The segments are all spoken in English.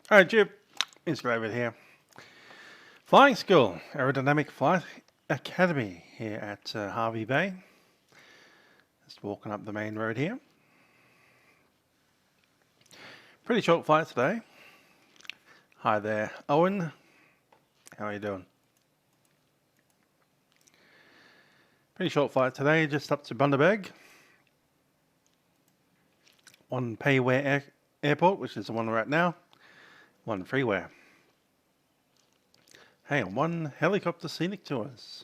Hi Jib, it's David here. Flying School, Aerodynamic Flight Academy here at Hervey Bay. Just walking up the main road here. Pretty short flight today. Hi there, Owen. How are you doing? Pretty short flight today, just up to Bundaberg. One payware airport, which is the one we're at now. One freeware. Hey, and one helicopter scenic tours.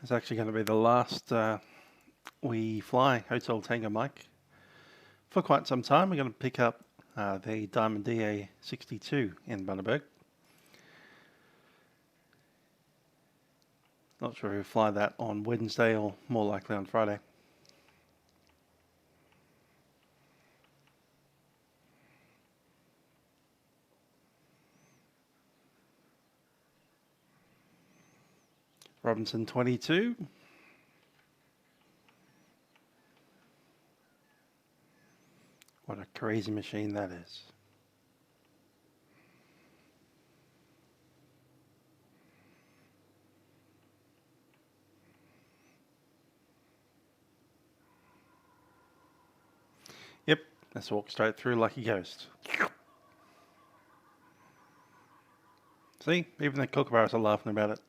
It's actually going to be the last we fly Hotel Tango Mike for quite some time. We're going to pick up the Diamond DA62 in Bundaberg. Not sure if we'll fly that on Wednesday or more likely on Friday. Robinson 22. What a crazy machine that is. Yep, let's walk straight through like a ghost. See, even the kookaburras are laughing about it.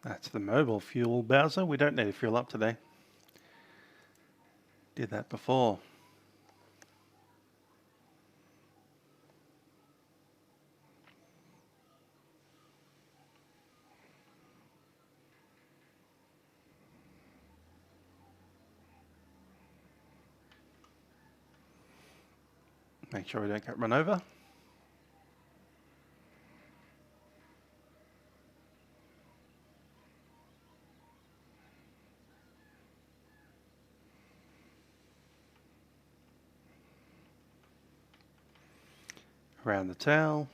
That's the mobile fuel Bowser. We don't need to fuel up today. Did that before. Make sure we don't get run over. Around the tail.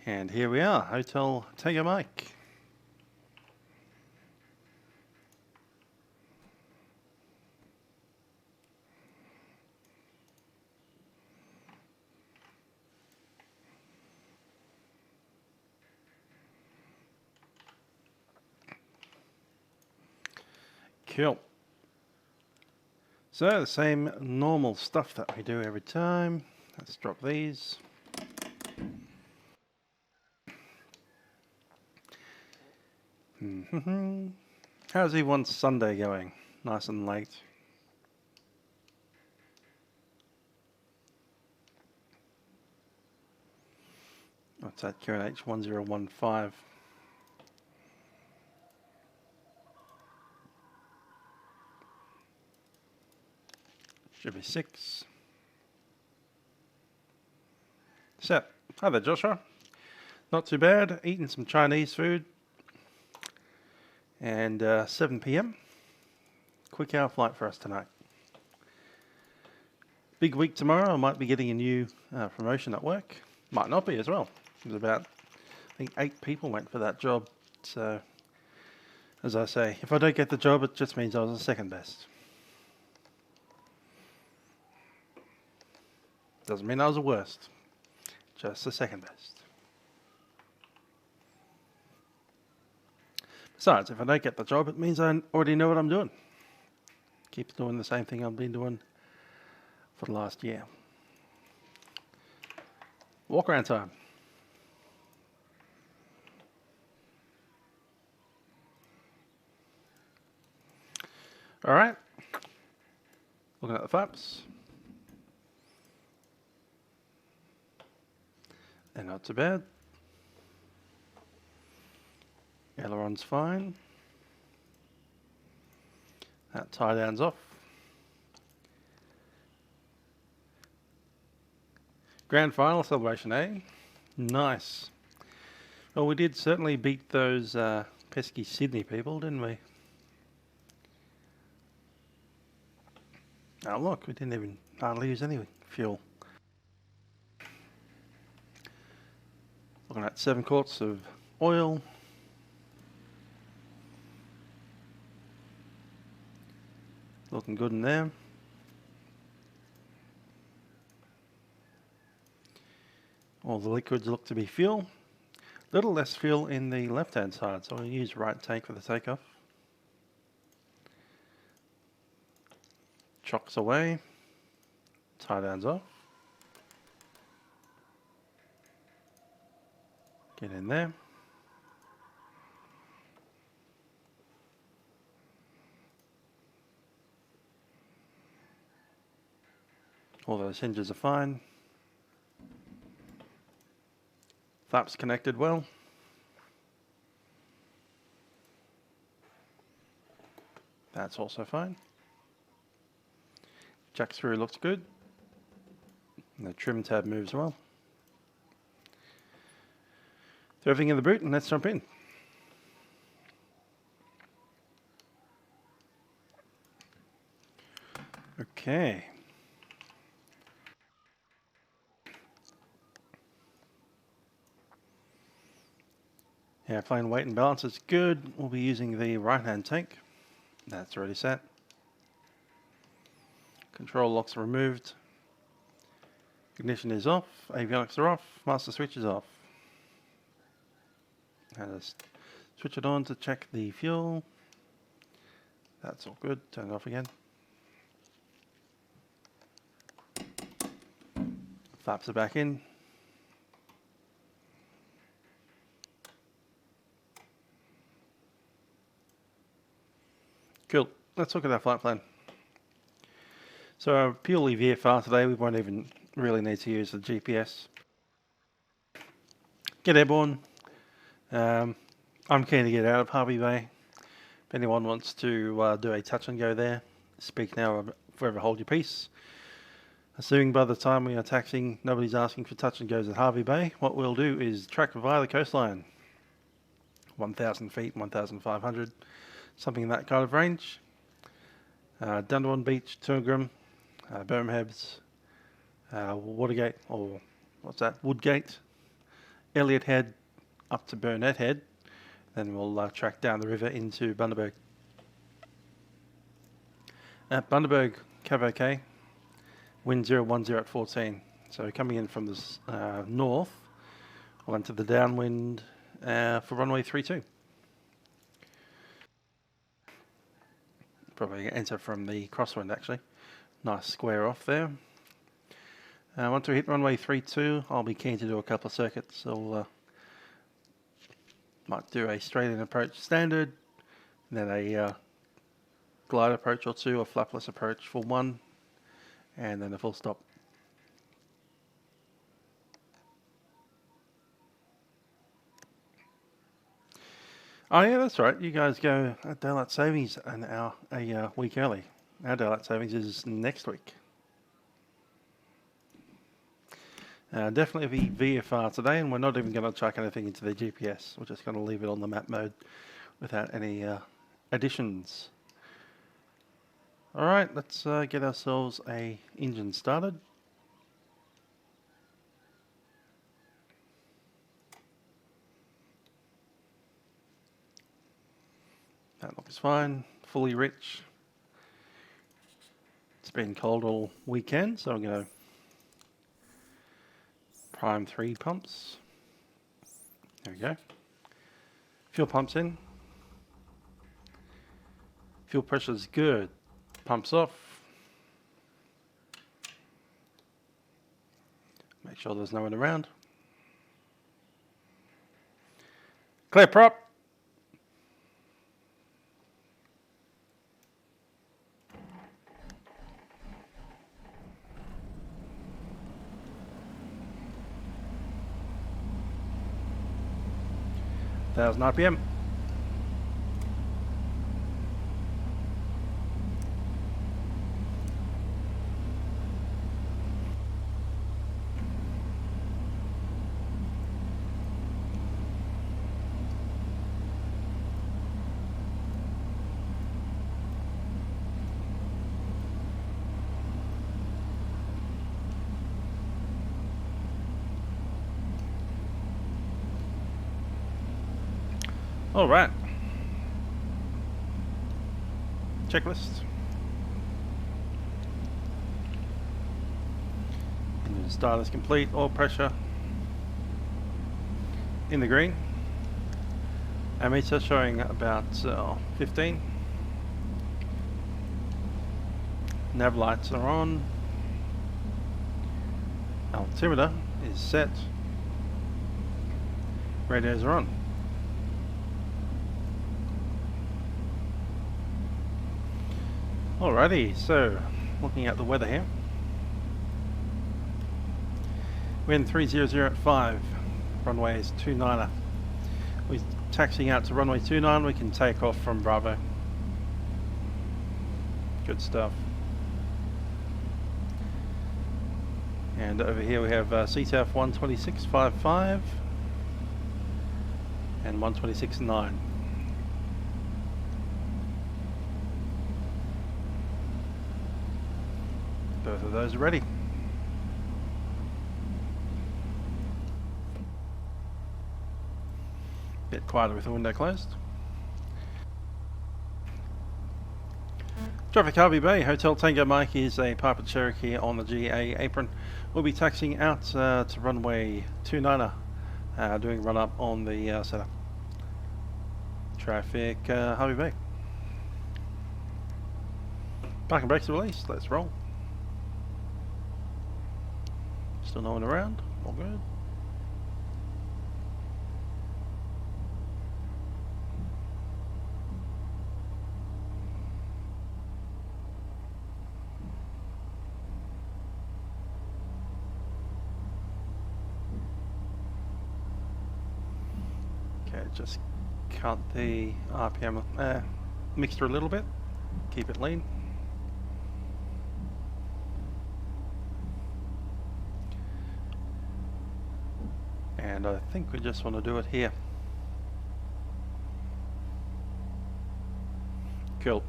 And here we are, Hotel Tango Mike. Cool. So the same normal stuff that we do every time. Let's drop these. How's everyone's Sunday going? Nice and late. What's that? QNH 1015. Should be 6. Set. Hi there, Joshua. Not too bad. Eating some Chinese food. And 7 p.m. Quick hour flight for us tonight. Big week tomorrow. I might be getting a new promotion at work. Might not be as well. There's about, I think, 8 people went for that job. So, as I say, if I don't get the job, it just means I was the second best. Doesn't mean I was the worst. Just the second best. Besides, if I don't get the job, it means I already know what I'm doing. Keep doing the same thing I've been doing for the last year. Walk around time. All right. Looking at the flaps. They're not too bad. Aileron's fine. That tie down's off. Grand final celebration, eh? Nice. Well, we did certainly beat those pesky Sydney people, didn't we? Oh look, we didn't even hardly use any fuel. Looking at 7 quarts of oil. Looking good in there. All the liquids look to be fuel. Little less fuel in the left hand side, so I'll use right tank for the takeoff. Chocks away. Tie downs off. Get in there. All those hinges are fine. Flaps connected well. That's also fine. Jack screw looks good. And the trim tab moves well. Throw everything in the boot and let's jump in. Okay. Yeah, plane weight and balance is good. We'll be using the right hand tank. That's already set. Control locks are removed. Ignition is off. Avionics are off. Master switch is off. And just switch it on to check the fuel. That's all good. Turn it off again. Flaps are back in. Cool. Let's look at our flight plan. So purely VFR today, we won't even really need to use the GPS. Get airborne. I'm keen to get out of Hervey Bay. If anyone wants to do a touch and go there, speak now or forever hold your peace. Assuming by the time we are taxiing, nobody's asking for touch and goes at Hervey Bay, what we'll do is track via the coastline. 1,000 feet, 1,500, something in that kind of range. Dunedin Beach, Toowoomba, Birminghams, Watergate, or what's that, Woodgate, Elliot Head up to Burnett Head, then we'll track down the river into Bundaberg. At Bundaberg, Cave, wind 010 at 14. So coming in from the north, we'll enter the downwind for runway 32. Probably enter from the crosswind actually. Nice square off there. Once we hit runway 32, I'll be keen to do a couple of circuits. I'll Might do a straight in approach standard, then a glide approach or two, or flapless approach for one, and then a full stop. Oh yeah, that's right. You guys go at daylight savings an hour, a week early. Our daylight savings is next week. Definitely VFR today, and we're not even going to chuck anything into the GPS. We're just going to leave it on the map mode without any additions. Alright, let's get ourselves a engine started. That looks fine, fully rich. It's been cold all weekend, so I'm going to prime 3 pumps. There we go. Fuel pumps in. Fuel pressure's good. Pumps off. Make sure there's no one around. Clear prop. Thousand RPM. All right. Checklist. Engine start is complete. Oil pressure in the green. Ammeter showing about 15. Nav lights are on. Altimeter is set. Radios are on. Alrighty, so looking at the weather here. Wind 300 at 5, runway is 29er. We're taxiing out to runway 29, we can take off from Bravo. Good stuff. And over here we have CTAF 126.55 and 126.9. Both of those are ready. Bit quieter with the window closed. Traffic Hervey Bay, Hotel Tango Mike is a Piper Cherokee on the GA apron. We'll be taxiing out to runway 29er, doing run up on the setup. Traffic Hervey Bay. Parking brakes are released, let's roll. Still no one around, all good. Okay, just cut the RPM mixture a little bit, keep it lean. And I think we just want to do it here. Cool.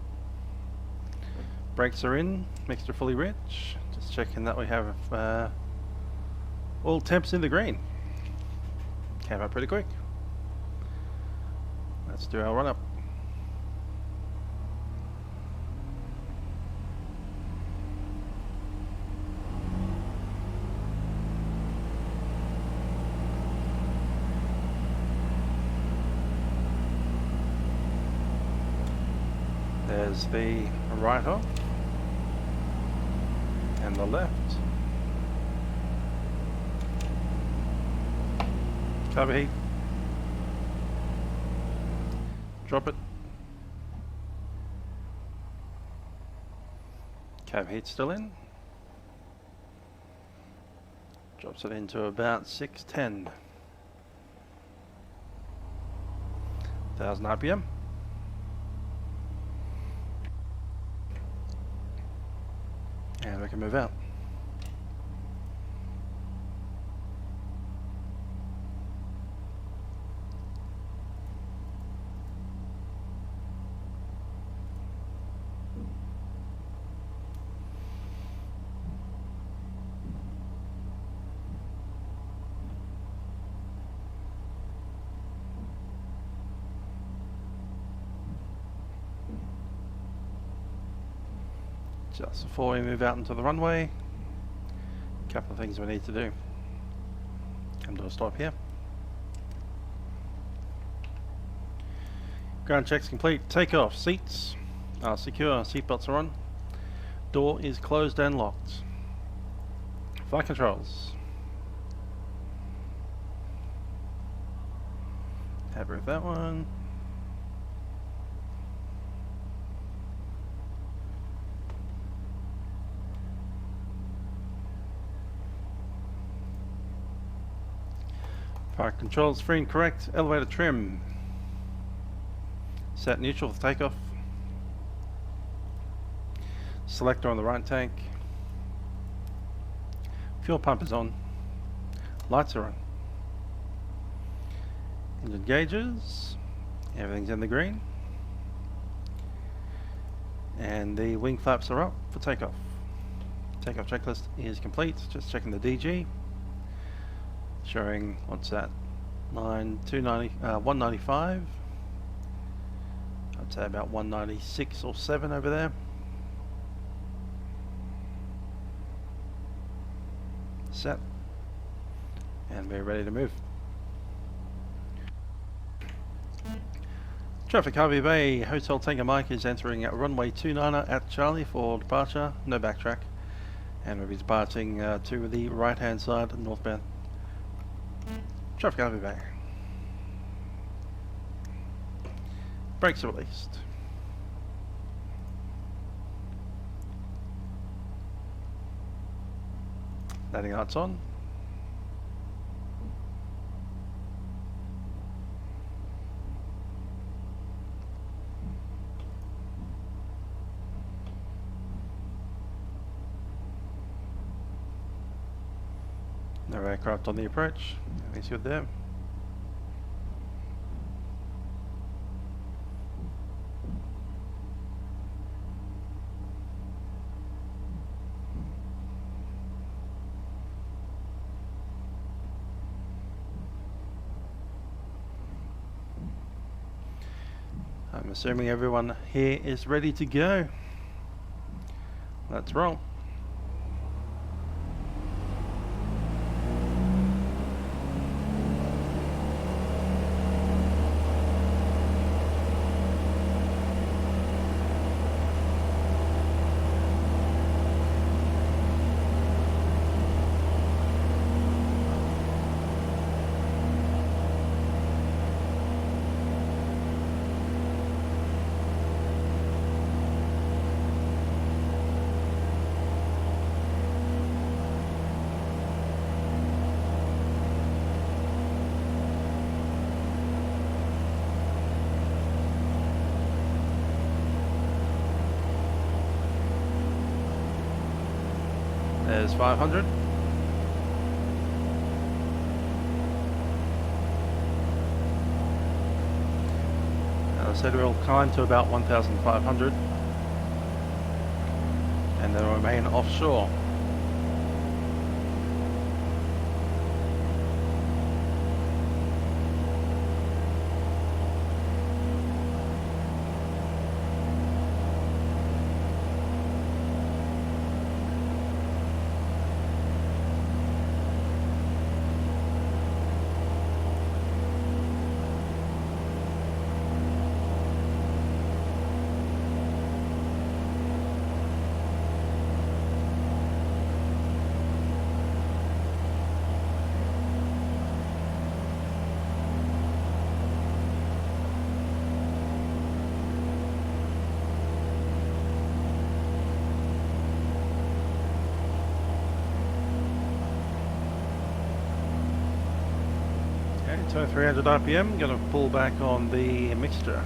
Brakes are in, mixture fully rich. Just checking that we have all temps in the green. Came up pretty quick. Let's do our run up. There's the right off and the left. Cover heat. drop it. Cab heat still in. Drops it into about 610. 1000 RPM. And we can move out. Just before we move out into the runway, a couple of things we need to do. Come to a stop here. Ground checks complete. Takeoff. Seats are secure. Seatbelts are on. Door is closed and locked. Flight controls. Happy with that one. Flight controls free and correct. Elevator trim. Set neutral for takeoff. Selector on the right tank. Fuel pump is on. Lights are on. Engine gauges. Everything's in the green. And the wing flaps are up for takeoff. Takeoff checklist is complete. Just checking the DG. Showing, what's that? 195. I'd say about 196 or 7 over there. Set. And we're ready to move. Traffic Hervey Bay, Hotel Tango Mike is entering at runway 29 at Charlie for departure, no backtrack. And we'll be departing to the right hand side, northbound. Traffic Hervey Bay. Brakes are released. Landing lights on. No aircraft on the approach. Everything's good there. I'm assuming everyone here is ready to go. Let's roll. There's 500. As I said, we'll climb to about 1,500 and then remain offshore. Okay, so 300 RPM, going to pull back on the mixture.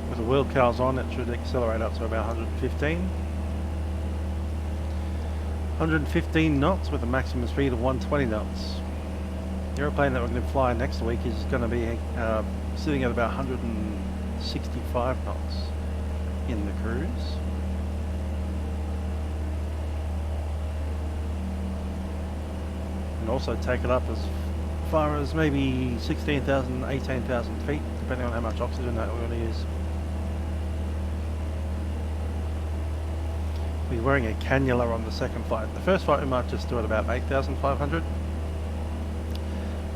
With the wheel cars on, it should accelerate up to about 115. 115 knots with a maximum speed of 120 knots. The aeroplane that we're going to fly next week is going to be sitting at about 165 knots in the cruise. And also take it up as far as maybe 16,000, 18,000 feet, depending on how much oxygen that we're going to use. We're wearing a cannula on the second flight. The first flight we might just do at about 8,500.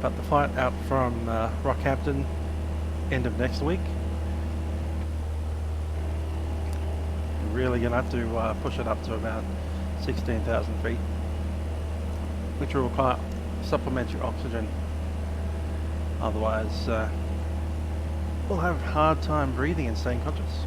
But the flight out from Rockhampton, end of next week, we're really going to have to push it up to about 16,000 feet, which will require supplementary oxygen. Otherwise, we'll have a hard time breathing and staying conscious.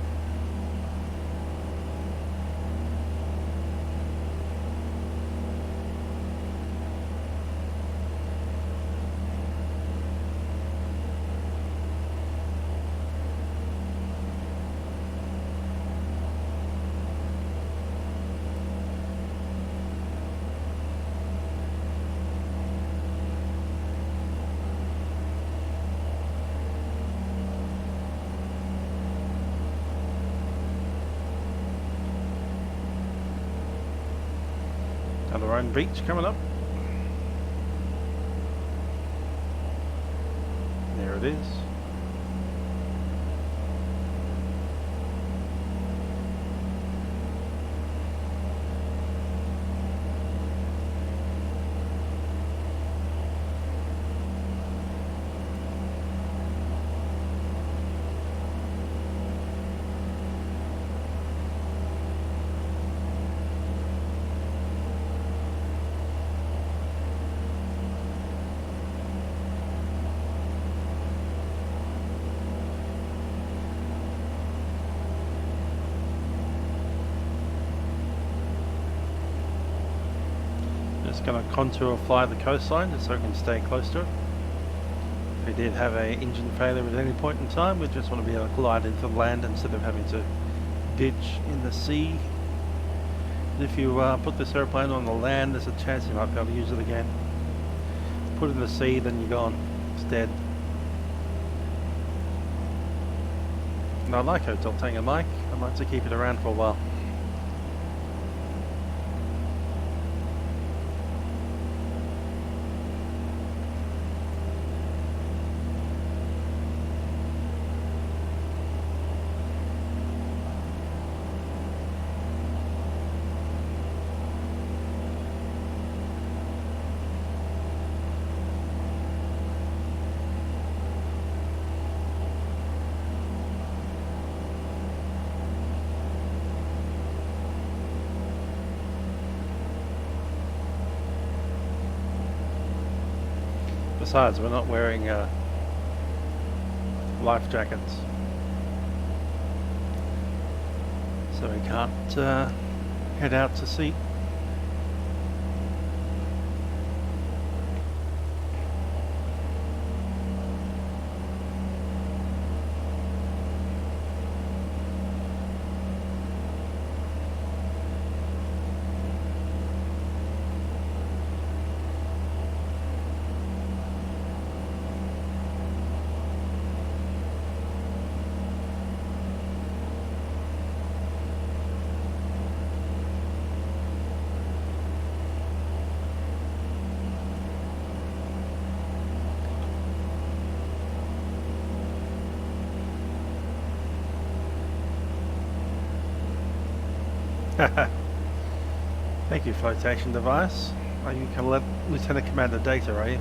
Our own beach coming up. There it is. Going to contour fly the coastline just so we can stay close to it. If we did have an engine failure at any point in time, we just want to be able to glide into the land instead of having to ditch in the sea. If you put this airplane on the land, there's a chance you might be able to use it again. Put it in the sea, then you're gone. It's dead. And I like Hotel Tango Mike. I'd like to keep it around for a while. Besides, we're not wearing life jackets, so we can't head out to sea. Thank you, flotation device. Oh, you can let Lieutenant Commander data, are you?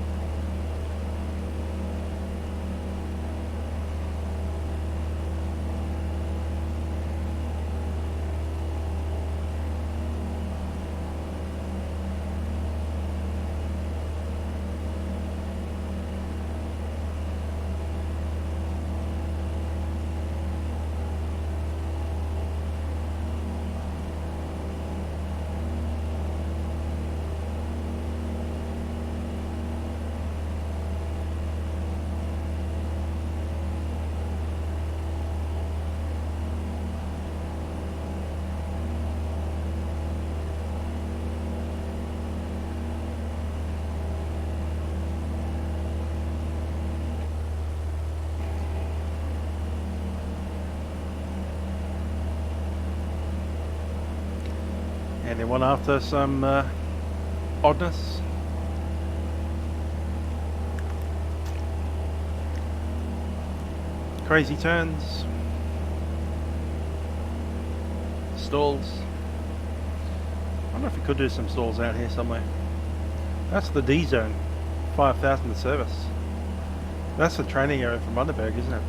Anyone after some oddness? Crazy turns, stalls. I wonder if we could do some stalls out here somewhere. That's the D zone, 5,000 to service. That's the training area for Bundaberg, isn't it?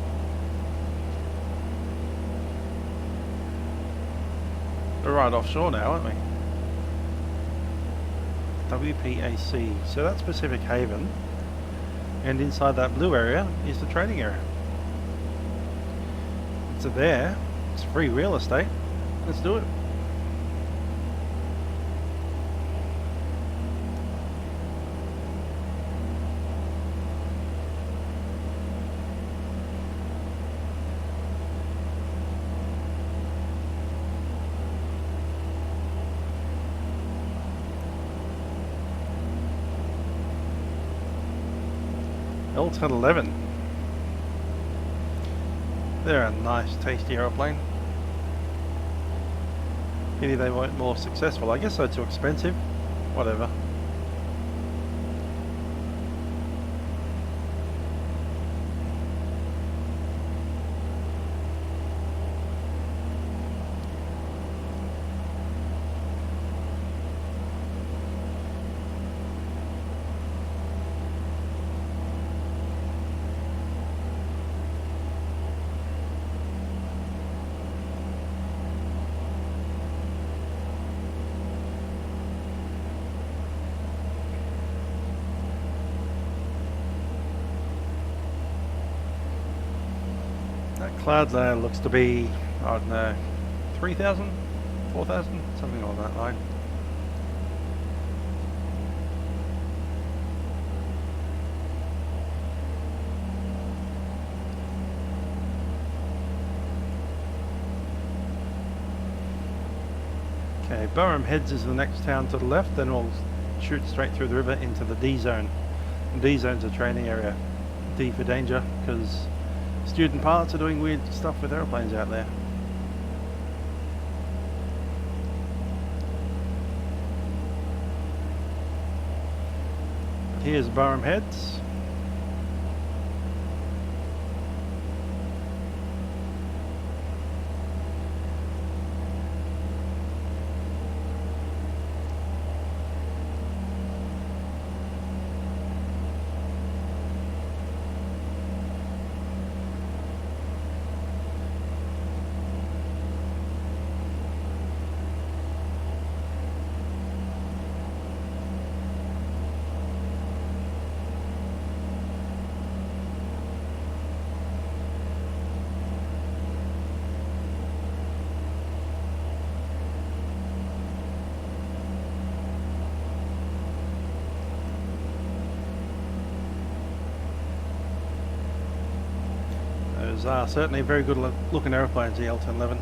We're right offshore now, aren't we? WPAC. So that's Pacific Haven, and inside that blue area is the training area. So there, it's free real estate. Let's do it. L1011. They're a nice, tasty aeroplane. Pity they weren't more successful. I guess they're too expensive. Whatever. Cloud layer looks to be, I don't know, 3,000, 4,000, something along that line. Okay, Burham Heads is the next town to the left, then we'll shoot straight through the river into the D zone. And D zone's a training area. D for danger, because student pilots are doing weird stuff with aeroplanes out there. Here's Burham Heads. Those are certainly very good looking aeroplanes, the L1011.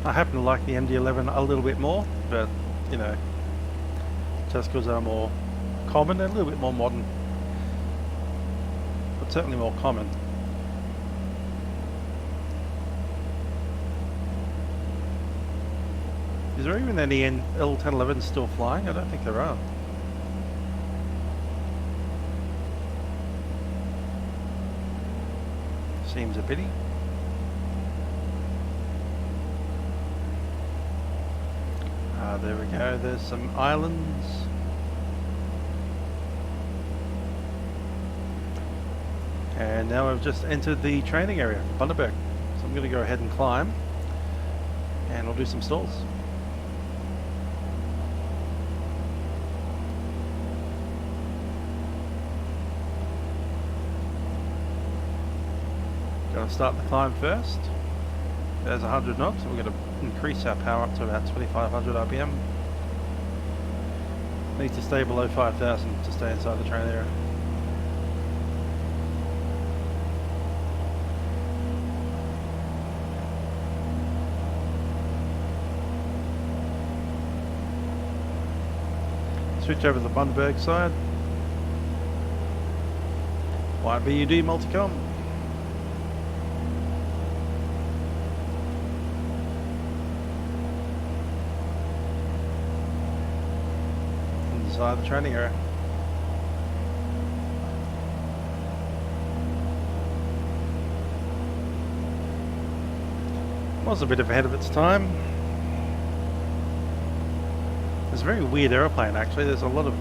I happen to like the MD-11 a little bit more, but you know, just because they're more common and a little bit more modern, but certainly more common. Is there even any L1011s still flying? I don't think there are. Seems a pity. There we go, there's some islands. And now I've just entered the training area for Bundaberg. So I'm going to go ahead and climb, and we'll do some stalls. Going to start the climb first. There's 100 knots, and we're going to increase our power up to about 2,500 RPM. Need to stay below 5,000 to stay inside the train area. Switch over to the Bundaberg side. YBWW multicom. Inside the training area. Was a bit ahead of its time. It's a very weird aeroplane actually. There's a lot of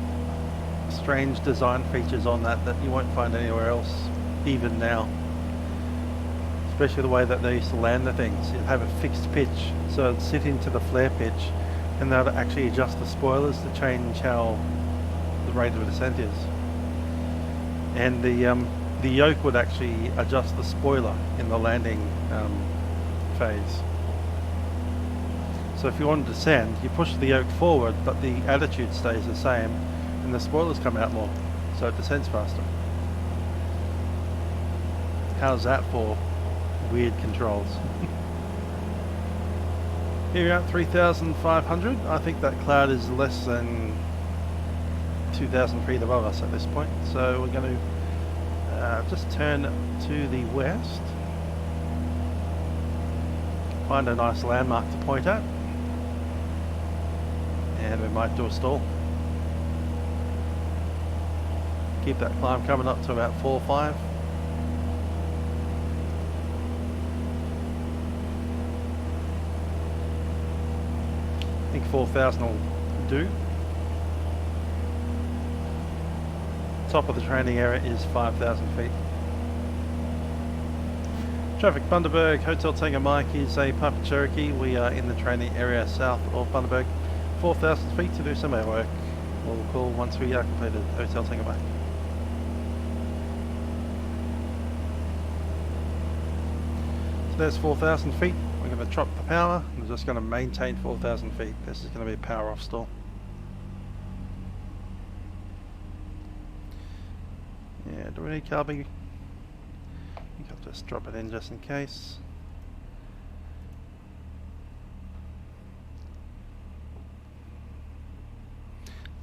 strange design features on that you won't find anywhere else, even now. Especially the way that they used to land the things. You'd have a fixed pitch, so it'd sit into the flare pitch, and they'd actually adjust the spoilers to change how the rate of descent is. And the yoke would actually adjust the spoiler in the landing phase. So if you want to descend, you push the yoke forward, but the attitude stays the same, and the spoilers come out more, so it descends faster. How's that for weird controls? Here we are at 3,500. I think that cloud is less than 2,000 feet above us at this point, so we're going to just turn to the west, find a nice landmark to point at, and we might do a stall. Keep that climb coming up to about 4 or 5. I think 4,000 will do. Top of the training area is 5,000 feet. Traffic Bundaberg, Hotel Tango Mike is a Papa Cherokee. We are in the training area south of Bundaberg. 4,000 feet to do some air work. We'll call once we are completed. Hotel Tango Mike. So there's 4,000 feet. We're going to drop the power. We're just going to maintain 4,000 feet. This is going to be a power off stall. Yeah, do we need carby? I think I'll just drop it in just in case.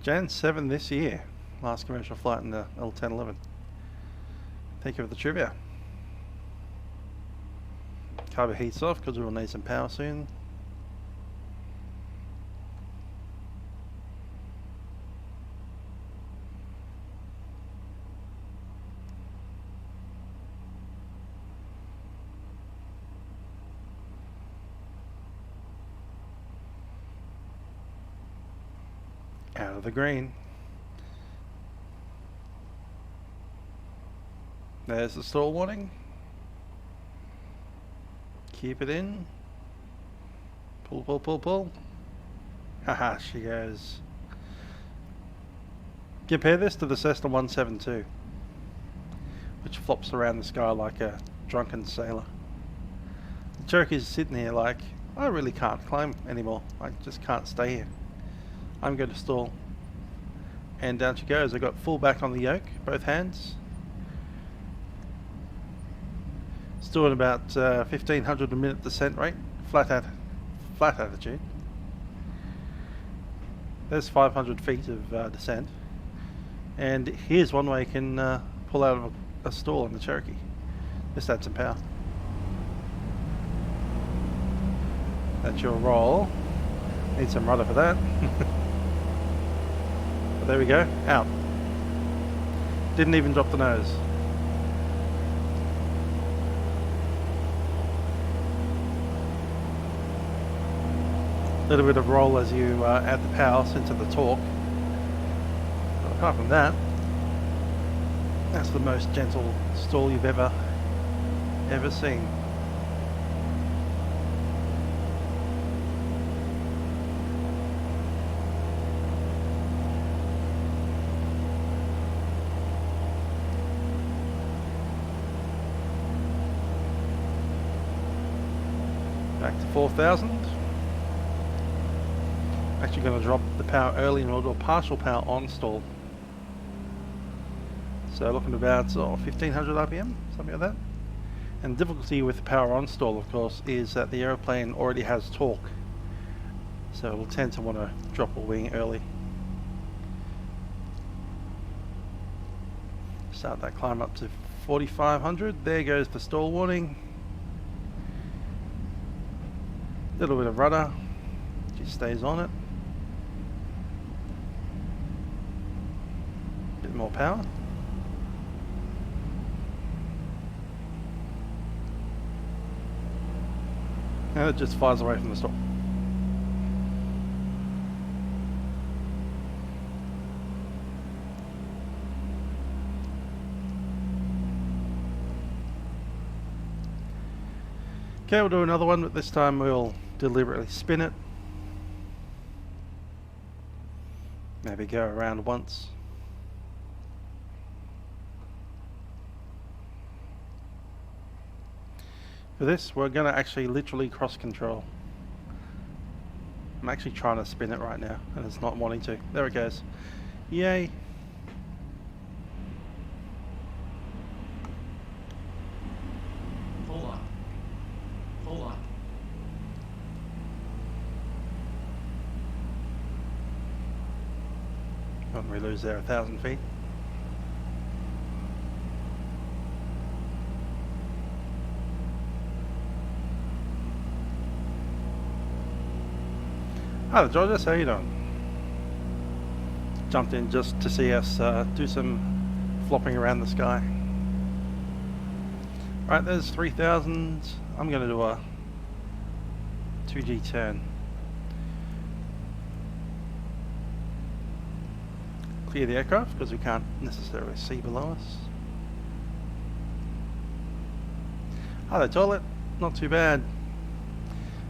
Jan 7 this year. Last commercial flight in the L1011. Thank you for the trivia. Carby heats off because we'll need some power soon. Out of the green. There's the stall warning. Keep it in. Pull, pull, pull, pull. Haha, she goes. Compare this to the Cessna 172, which flops around the sky like a drunken sailor. The Cherokee's sitting here like, I really can't climb anymore. I just can't stay here. I'm going to stall. And down she goes. I got full back on the yoke, both hands. Still at about 1,500 a minute descent rate, flat attitude. There's 500 feet of descent. And here's one way you can pull out of a stall on the Cherokee. Just add some power. That's your roll. Need some rudder for that. But there we go, out. Didn't even drop the nose. A little bit of roll as you add the power into the torque. But apart from that, that's the most gentle stall you've ever seen. Back to 4,000. Actually going to drop the power early and we'll do a partial power on stall. So looking about 1,500 RPM, something like that. And the difficulty with the power on stall, of course, is that the aeroplane already has torque. So it will tend to want to drop a wing early. Start that climb up to 4,500. There goes the stall warning. Little bit of rudder, just stays on it. Bit more power. And it just flies away from the stall. Okay, we'll do another one, but this time we'll deliberately spin it. Maybe go around once. For this, we're going to actually literally cross control. I'm actually trying to spin it right now, and it's not wanting to. There it goes. Yay! Hold on. When we lose there 1,000 feet. Hi there, Georges, how you doing? Jumped in just to see us do some flopping around the sky. Right, there's 3,000. I'm going to do a 2G turn. Clear the aircraft because we can't necessarily see below us. Hi there, toilet. Not too bad.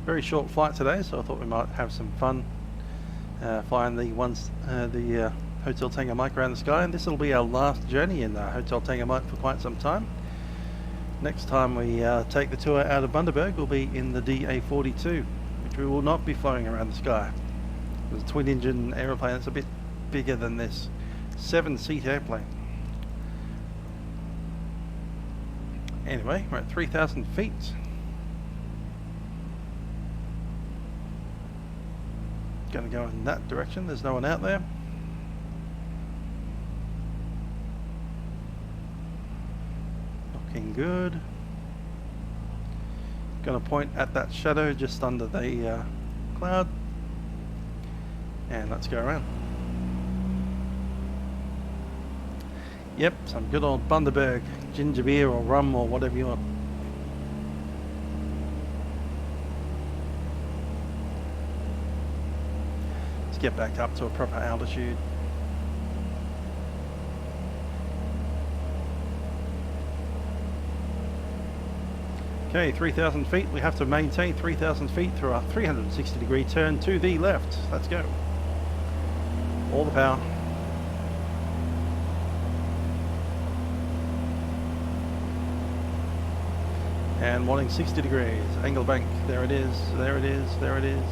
Very short flight today, so I thought we might have some fun flying the Hotel Tango Mike around the sky. And this will be our last journey in Hotel Tango Mike for quite some time. Next time we take the tour out of Bundaberg, we'll be in the DA42, which we will not be flying around the sky. It's a twin-engine aeroplane that's a bit bigger than this 7-seat airplane. Anyway, we're at 3,000 feet. Going to go in that direction. There's no one out there. Looking good. Going to point at that shadow just under the cloud. And let's go around. Yep, some good old Bundaberg ginger beer or rum or whatever you want. Let's get back up to a proper altitude. Okay, 3,000 feet. We have to maintain 3,000 feet through our 360-degree turn to the left. Let's go. All the power. And wanting 60 degrees. Angle bank. There it is. There it is. There it is.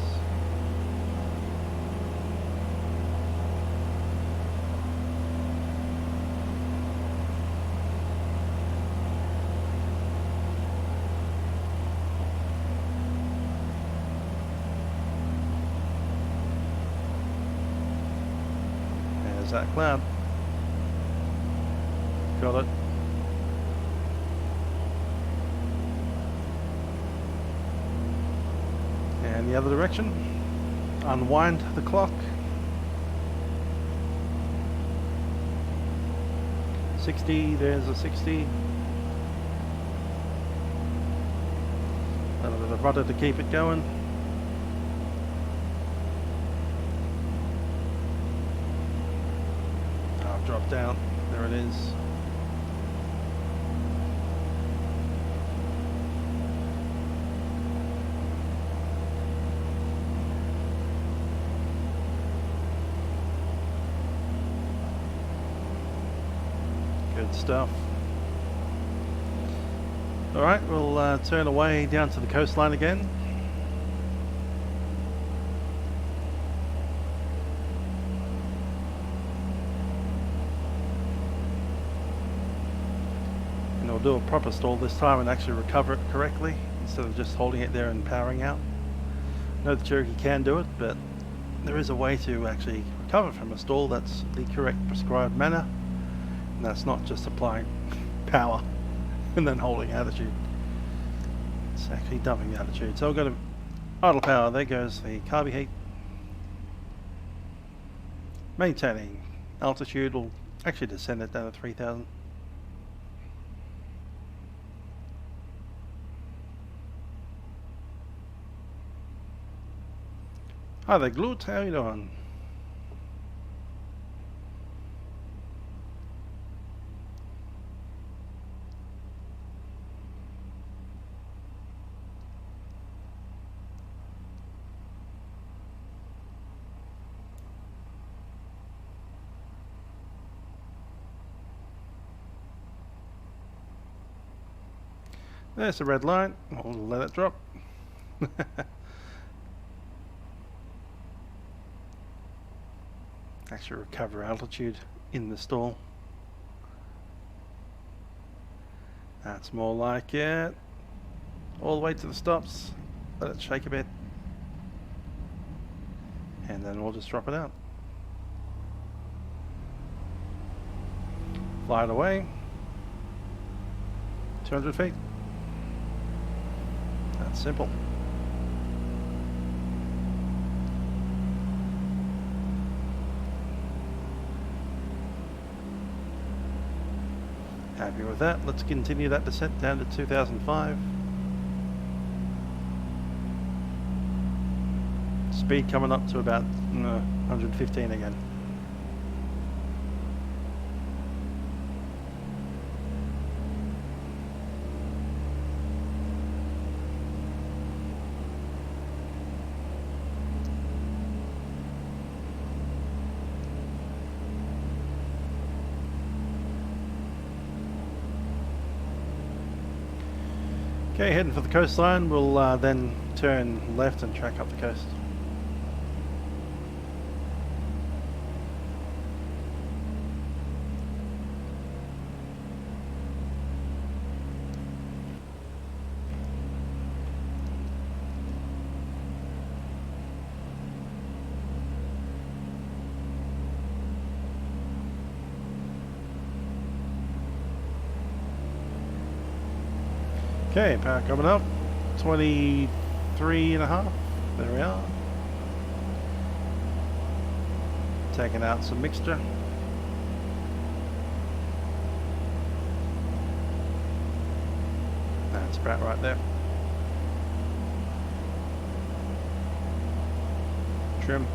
There's that cloud. Got it. And the other direction. Unwind the clock. 60, there's a 60. A little bit of rudder to keep it going. I've dropped down. There it is. Good stuff. Alright, we'll turn away down to the coastline again. And we'll do a proper stall this time and actually recover it correctly instead of just holding it there and powering out. I know the Cherokee can do it, but there is a way to actually recover from a stall that's the correct prescribed manner. And that's not just applying power and then holding attitude. It's actually dumping the attitude. So we've got to idle power. There goes the carby heat. Maintaining altitude will actually descend it down to 3,000. Hi there, Glut. How you doing? There's the red line. We'll let it drop. Actually recover altitude in the stall. That's more like it. All the way to the stops. Let it shake a bit. And then we'll just drop it out. Fly it away. 200 feet. That's simple. Happy with that. Let's continue that descent down to 2005. Speed coming up to about 115 again. Okay, heading for the coastline. We'll then turn left and track up the coast. Okay, power coming up, 23.5, there we are. Taking out some mixture. That's about right there. Trim.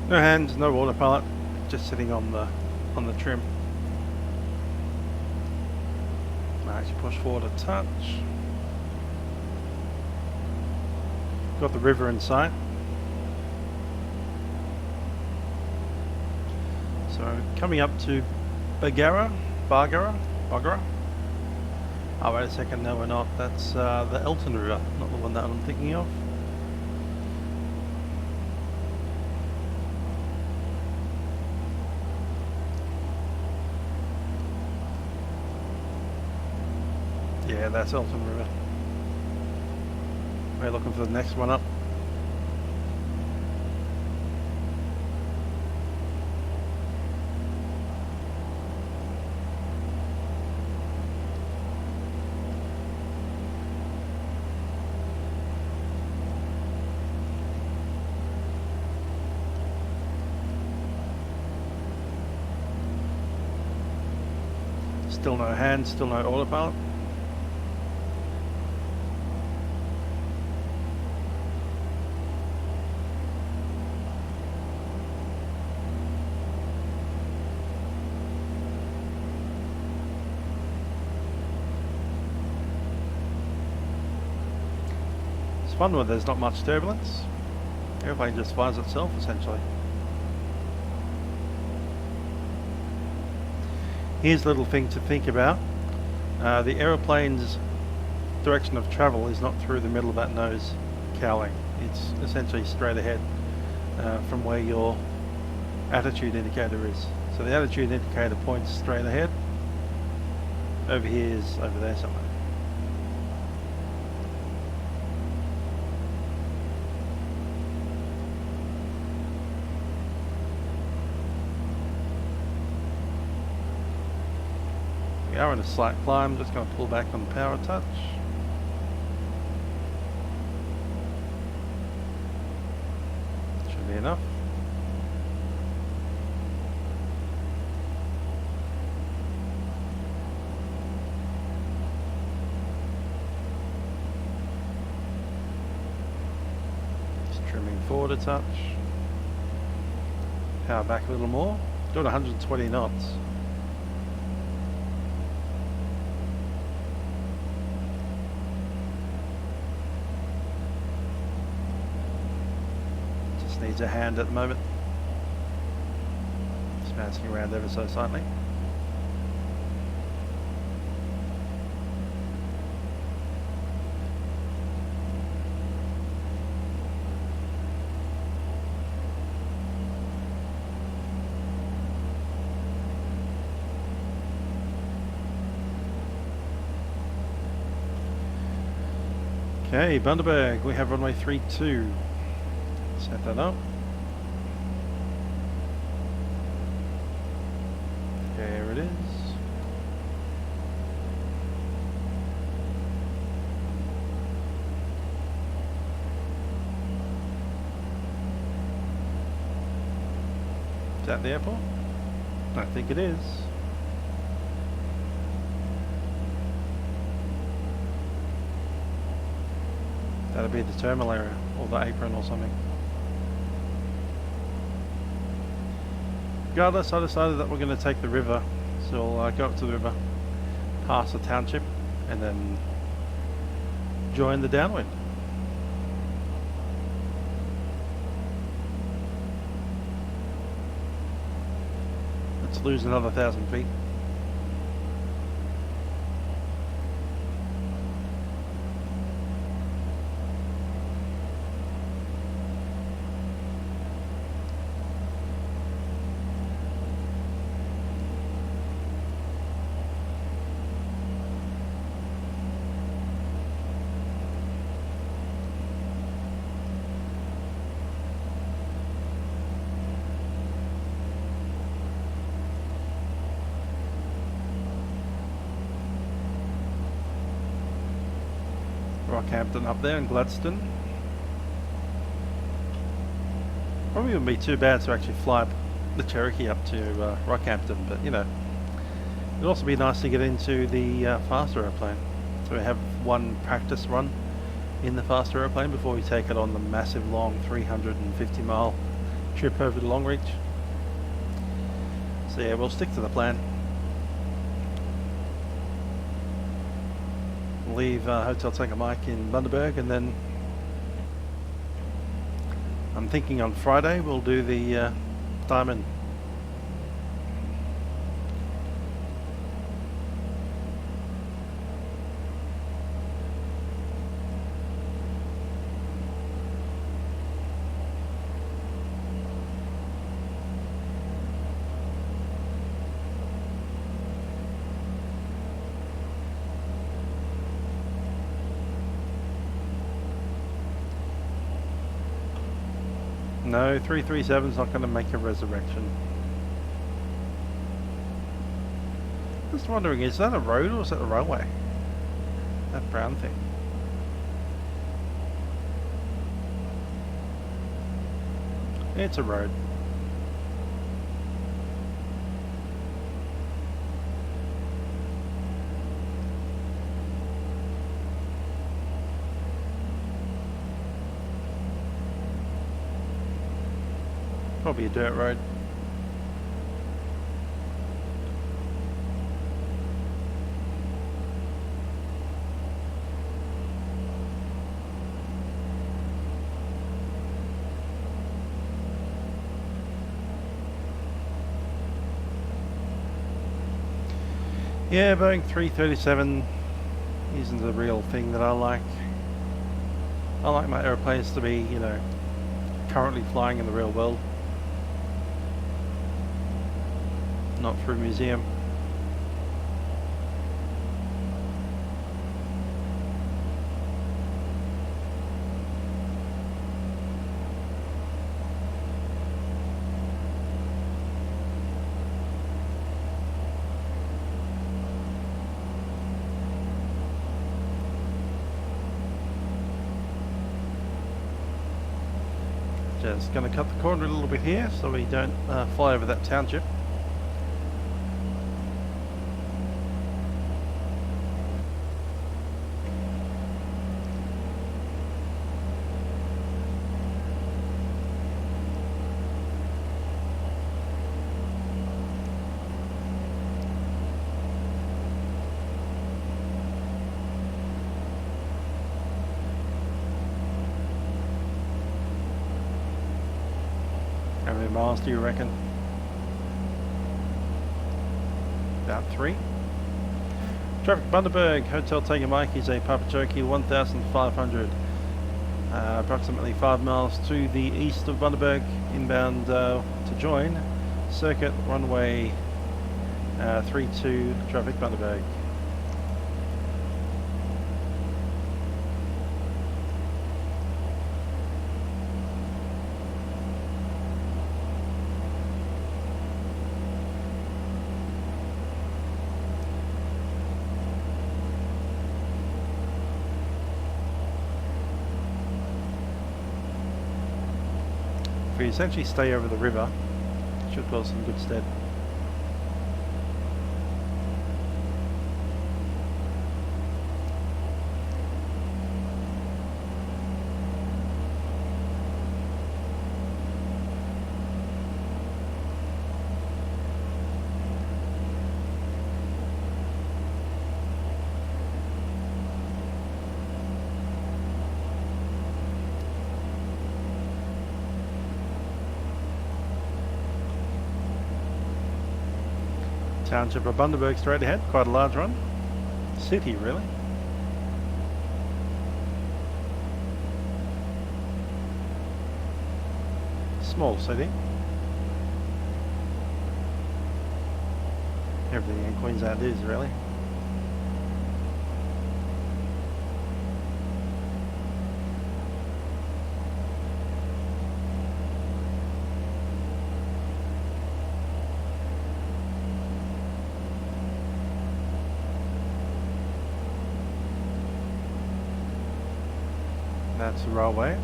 No hands, no autopilot, just sitting on the trim. I actually push forward a touch. Got the river in sight. So coming up to Bargara. Oh wait a second, no we're not. That's the Elton River, not the one that I'm thinking of. Yeah, that's Elton River. We're looking for the next one up. Still no hands, still no autopilot. It's fun when there's not much turbulence. The airplane just flies itself essentially. Here's a little thing to think about. The aeroplane's direction of travel is not through the middle of that nose cowling. It's essentially straight ahead from where your attitude indicator is. So the attitude indicator points straight ahead. Over here is over there somewhere. We are in a slight climb, just going to pull back on the power a touch. Should be enough. Just trimming forward a touch. Power back a little more. Doing 120 knots. Needs a hand at the moment. Just bouncing around ever so slightly. Okay, Bundaberg, we have runway 32. Set that up. There it is. Is that the airport? I think it is. That'll be the terminal area or the apron or something. Regardless, I decided that we're going to take the river, so I'll go up to the river, past the township, and then join the downwind. Let's lose another 1,000 feet. Rockhampton up there in Gladstone. Probably wouldn't be too bad to actually fly the Cherokee up to Rockhampton, but you know, it'd also be nice to get into the faster airplane. So we have one practice run in the faster airplane before we take it on the massive long 350-mile trip over the Long Reach. So yeah, we'll stick to the plan. Leave Hotel Tanker Mike in Bundaberg, and then I'm thinking on Friday we'll do the Diamond. No, 337's not going to make a resurrection. Just wondering, is that a road or is that a railway? That brown thing. It's a road. Probably a dirt road. Yeah, Boeing 337 isn't the real thing that I like. I like my aeroplanes to be, you know, currently flying in the real world, not through a museum. Just going to cut the corner a little bit here so we don't fly over that township. How many miles do you reckon? About 3. Traffic Bundaberg, Hotel Tango Mike is a Papa Cherokee 1500. Approximately 5 miles to the east of Bundaberg, inbound to join. Circuit runway 32, traffic Bundaberg. If we essentially stay over the river, it should put us in good stead. Township of Bundaberg straight ahead, quite a large one. City, really. Small city. Everything in Queensland is, really. That's the railway.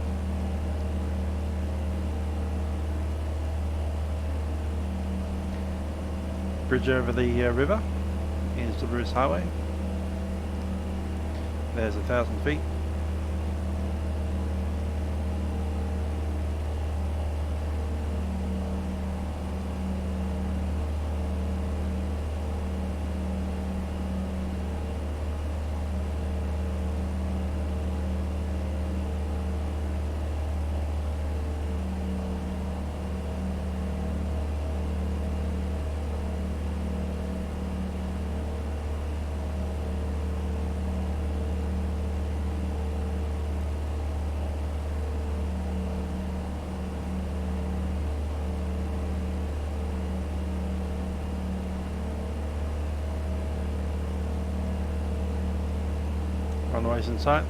Bridge over the river is the Bruce Highway. There's 1,000 feet. Runways in sight.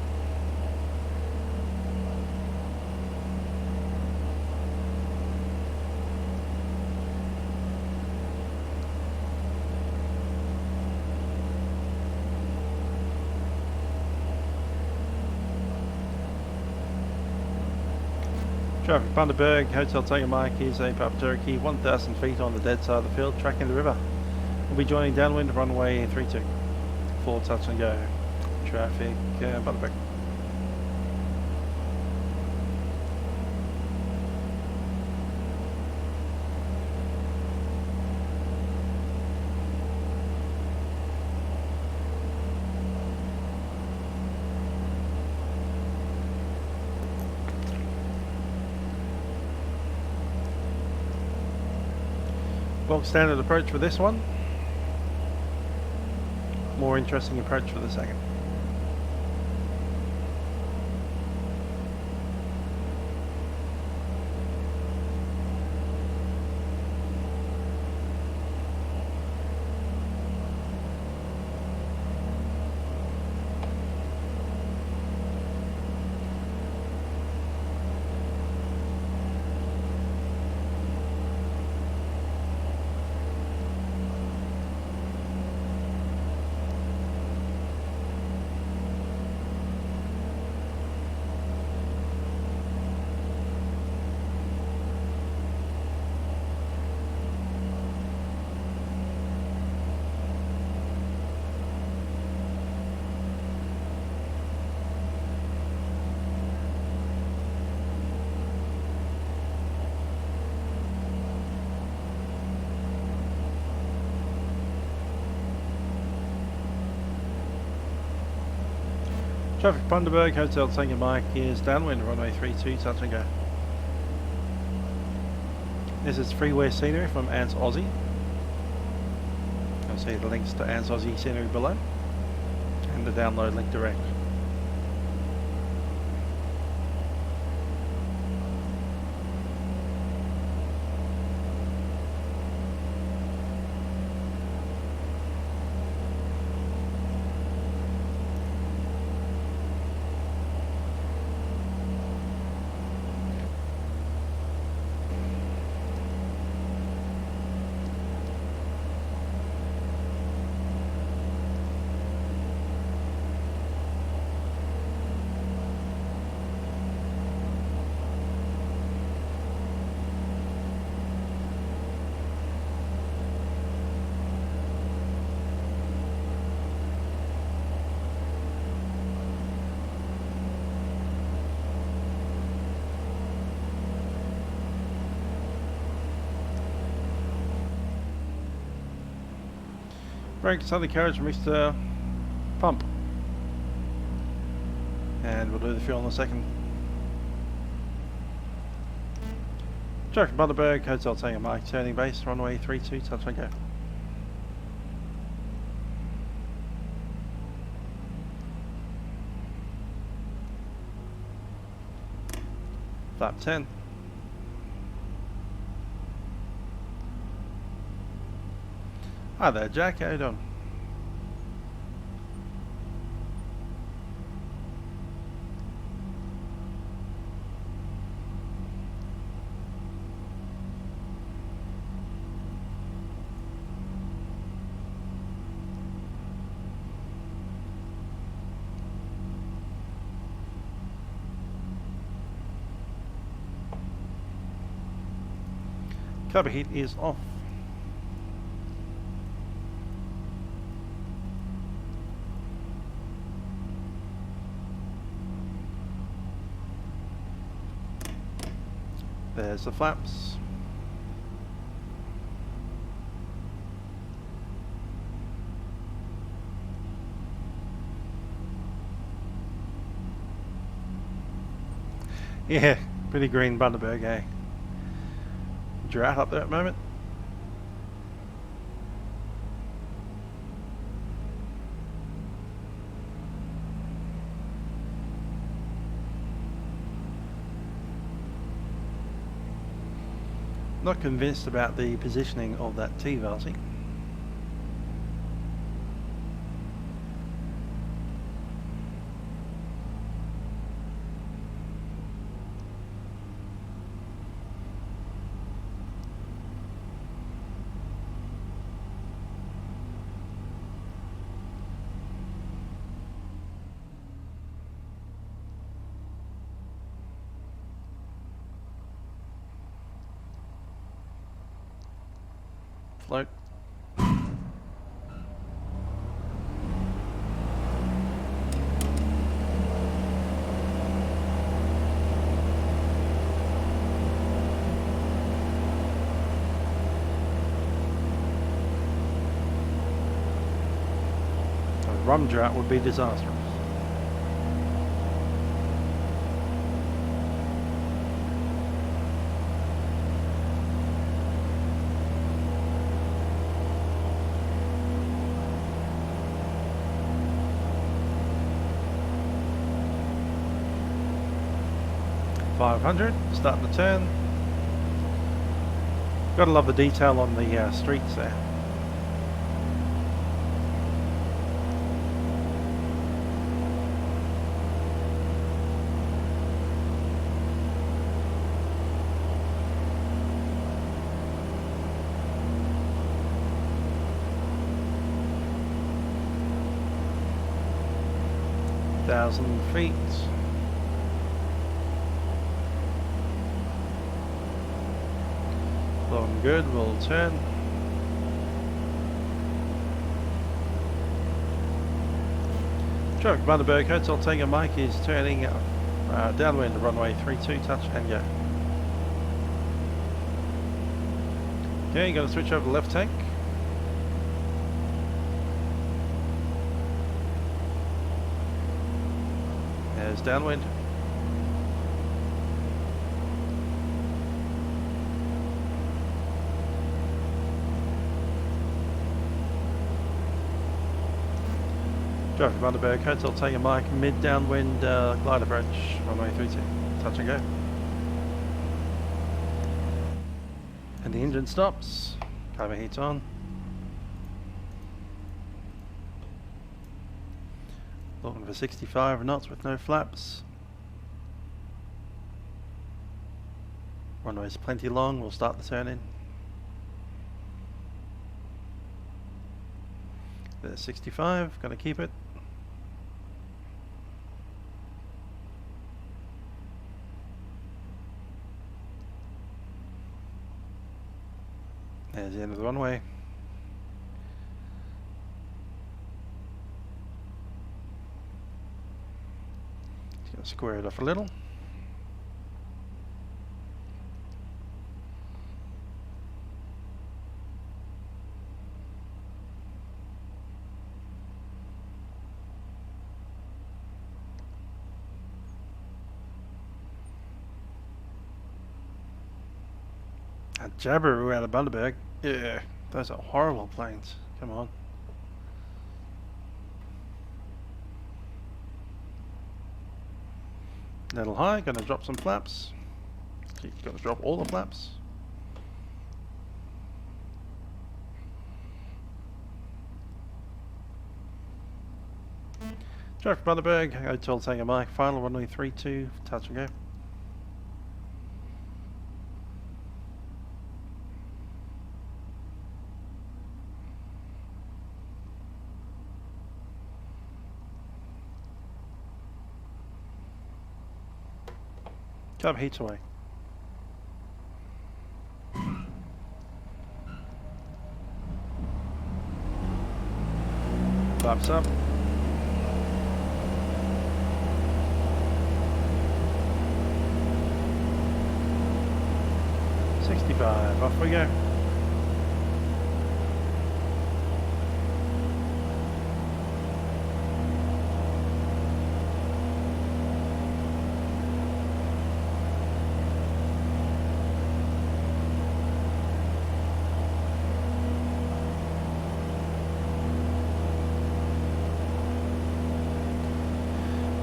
Traffic Bundaberg, Hotel Tango Mike is a Papa Cherokee 1,000 feet on the dead side of the field, tracking the river. We'll be joining downwind runway 32. Full touch and go. Traffic Bundaberg. Bog standard approach for this one. More interesting approach for the second. Traffic Bundaberg, Hotel Tango Mike is downwind, runway 32, touch and go. This is freeway scenery from Ants Aussie. You'll see the links to Ants Aussie scenery below, and the download link direct. Brakes on the carriage from Mr. Pump. And we'll do the fuel in a second. Traffic Bundaberg, Hotel Tango Mike, turning base, runway 32, touch and go. Flap 10. Hi there, Jack. How you doing? Cover heat is off. There's the flaps. Yeah, pretty green Bundaberg, eh? Drought up there at the moment. Not convinced about the positioning of that T-Vasi. Float. A rum drought would be disastrous. 500, starting the turn. Gotta love the detail on the streets there. Thousand feet. Looking good, we'll turn. Cherokee Bundaberg Hotel Tango Mike is turning downwind to runway 32, touch and go. Okay, going to switch over to left tank. There's downwind. Cherokee Bundaberg Hotel Tango Mike, mid downwind glider approach, runway 32, touch and go. And the engine stops, cover heats on. Looking for 65 knots with no flaps. Runway's plenty long, we'll start the turn in. There's 65, gonna keep it. There's the end of the runway. Just gonna square it off a little. A Jabberoo out of Bundaberg. Yeah, those are horrible planes. Come on. Little high, gonna drop some flaps. Gotta drop all the flaps. Cherokee Bundaberg, Hotel Tango Mike, final runway 32, touch and go. Cover heats away. Flaps up. Off we go.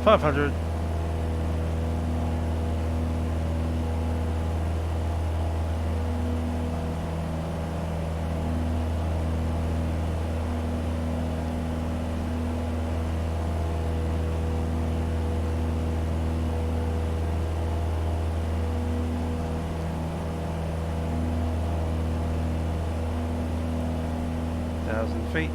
$500. Feet.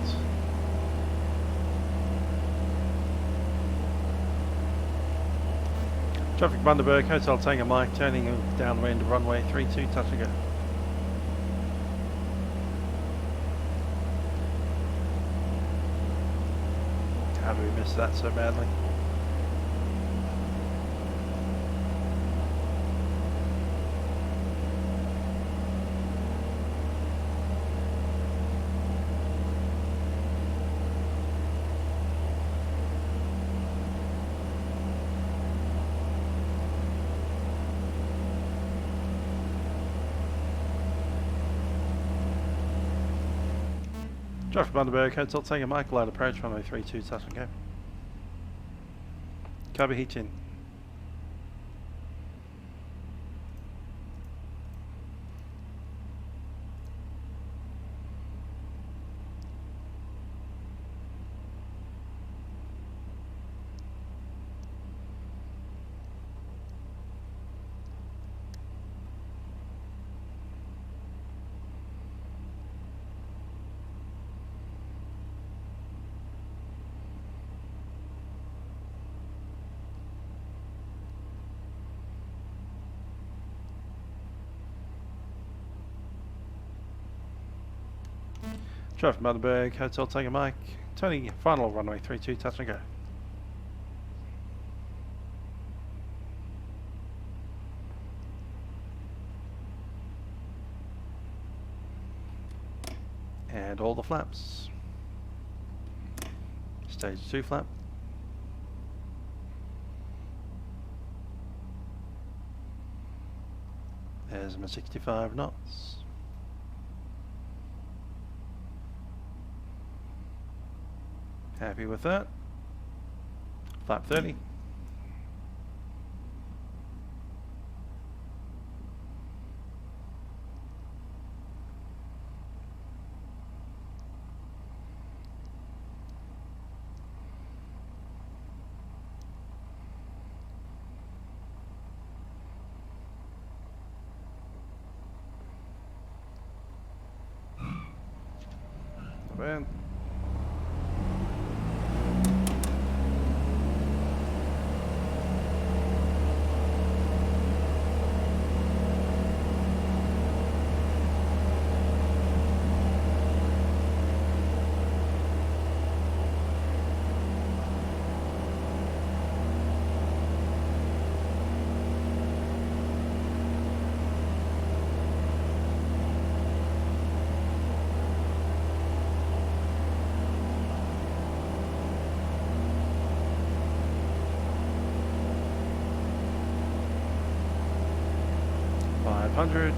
Traffic Bundaberg, Hotel Tango Mike, turning downwind, runway 32, touch and go. How do we miss that so badly? Traffic Bundaberg, Hotel Tango Mike, light approach, runway 32, touch and go. Cover heat in. Traffic Bundaberg, Hotel Tango Mike, turning final runway 32, touch and go. And all the flaps. Stage 2 flap. There's my 65 knots. Happy with that. Flap 30. Bad. $500.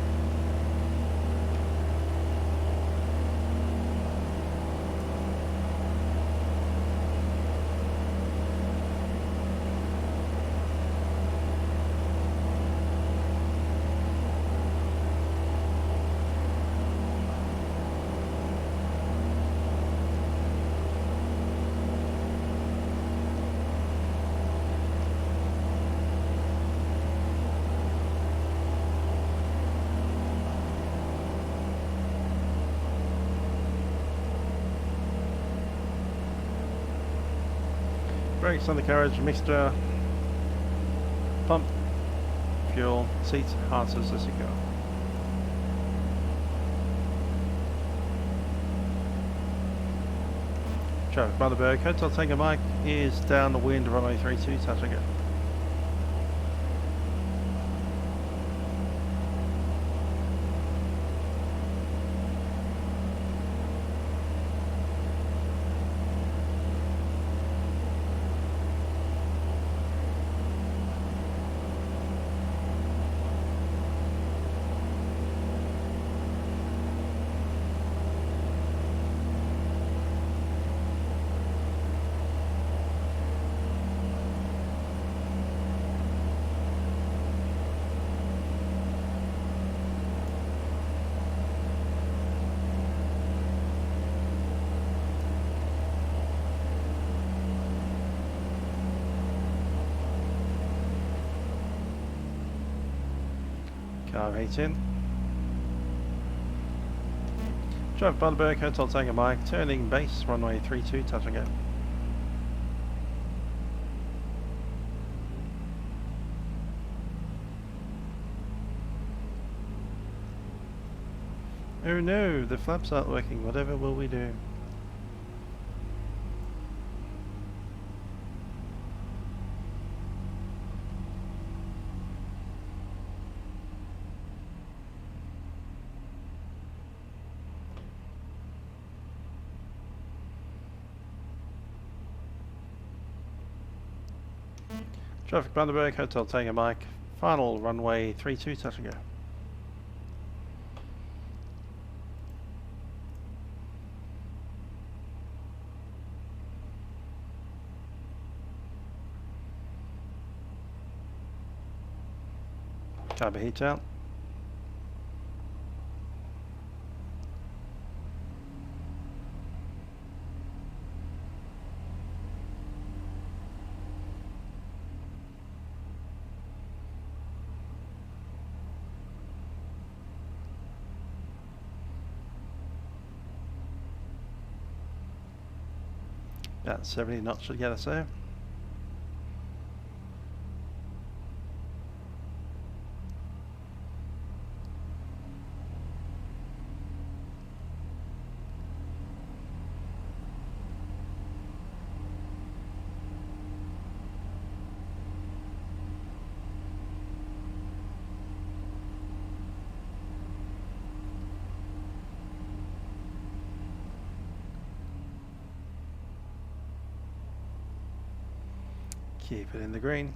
Brakes on the carriage, mixture, pump, fuel, seats, harnesses as you go. Traffic Bundaberg, Hotel Tango Mike is down the wind, runway 32, touch and go. Car 18. Traffic Bundaberg, Hotel Tango Mike, turning base, runway 32, touch and go. Oh no, the flaps aren't working, whatever will we do? Traffic Bundaberg, Hotel Tango Mike, final runway 32, touch and go. Carb heat out. About 70 knots should get us there. Keep it in the green.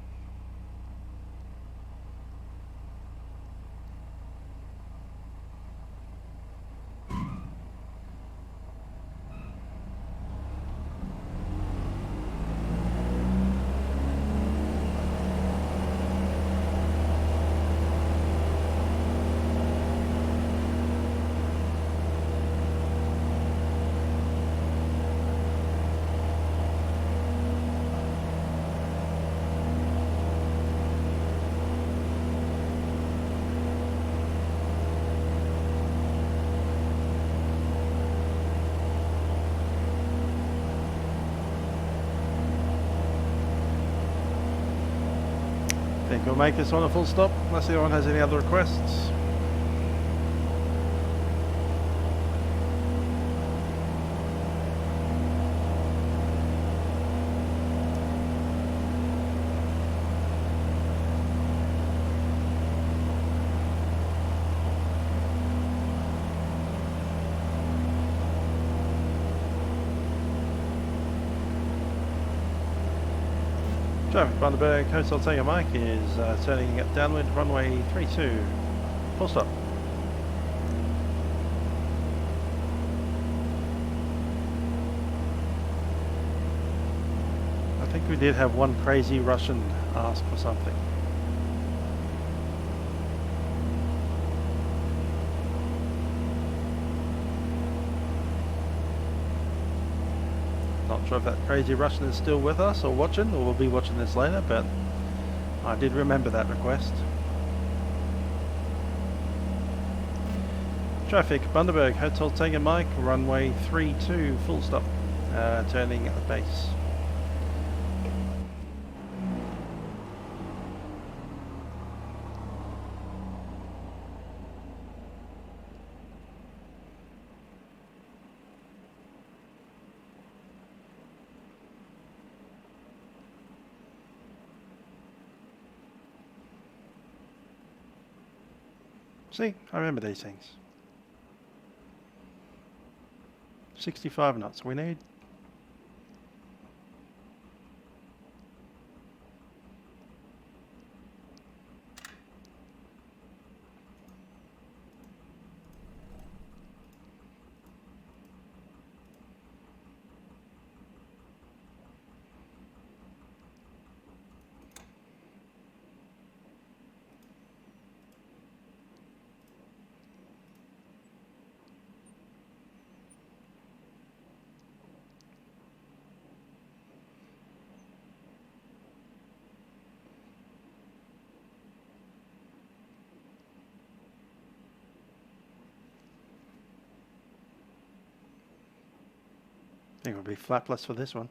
I think we'll make this one a full stop unless anyone has any other requests. Traffic Bundaberg, Hotel Tango Mike is turning downwind runway 32, full stop. I think we did have one crazy Russian ask for something. Not sure if that crazy Russian is still with us or watching, or will be watching this later, but I did remember that request. Traffic, Bundaberg, Hotel Tango Mike, runway 32, full stop, turning at the base. See, I remember these things. 65 knots we need. I think it'll be flapless for this one.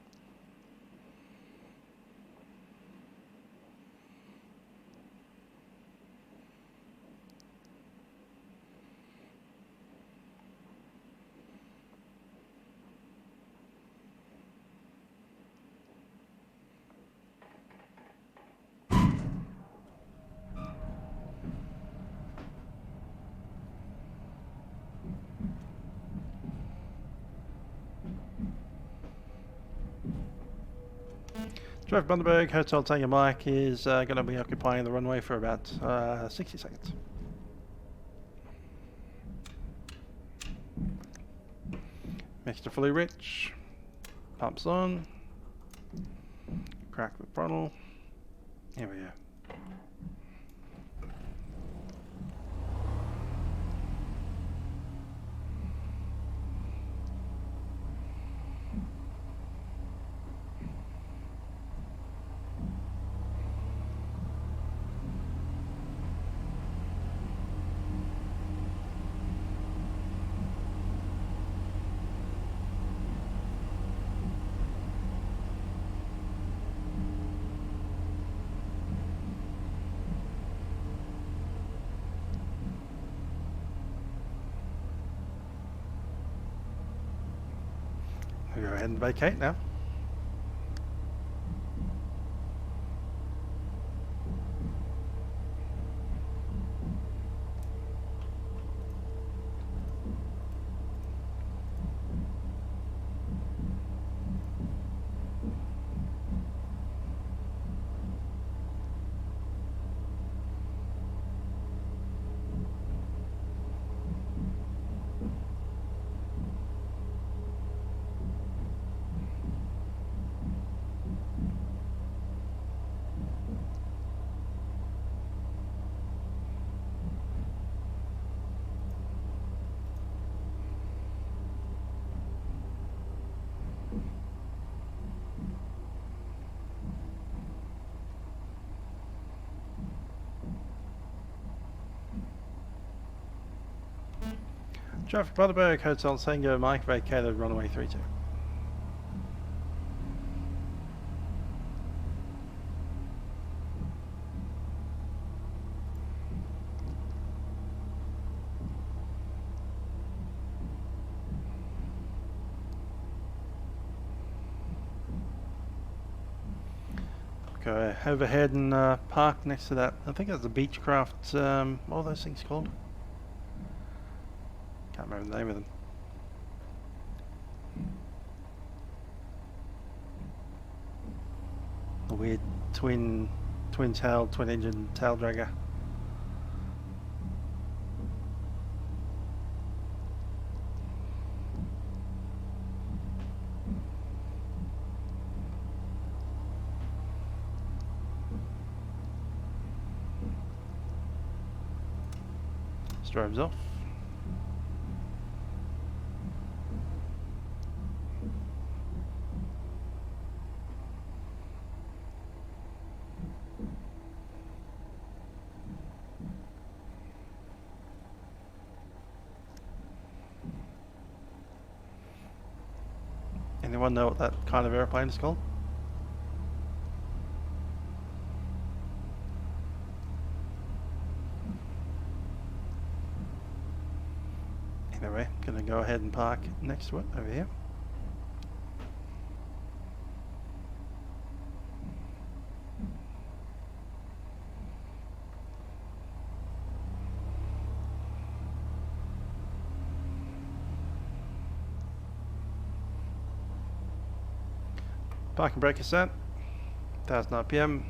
Traffic Bundaberg, Hotel Tango Mike is going to be occupying the runway for about 60 seconds. Mixture fully rich, pumps on, crack the throttle, here we go. We'll go ahead and vacate now. Traffic Bundaberg, Hotel Tango Mike, vacated runway 32. Go overhead and park next to that. I think that's the Beechcraft, what are those things called? Can't remember the name of them. A weird twin-tailed, twin-engine tail dragger. Drives off. Anyone know what that kind of airplane is called? Anyway, gonna go ahead and park next to it over here. Parking brake is set. 1000 RPM.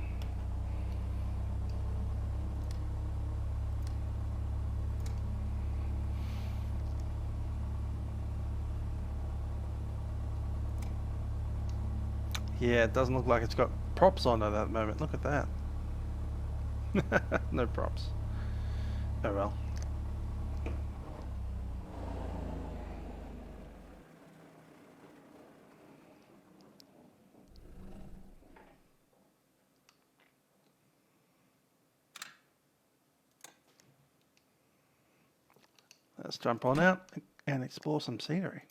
Yeah, it doesn't look like it's got props on it at the moment. Look at that. No props. Oh well. Let's jump on out and explore some scenery.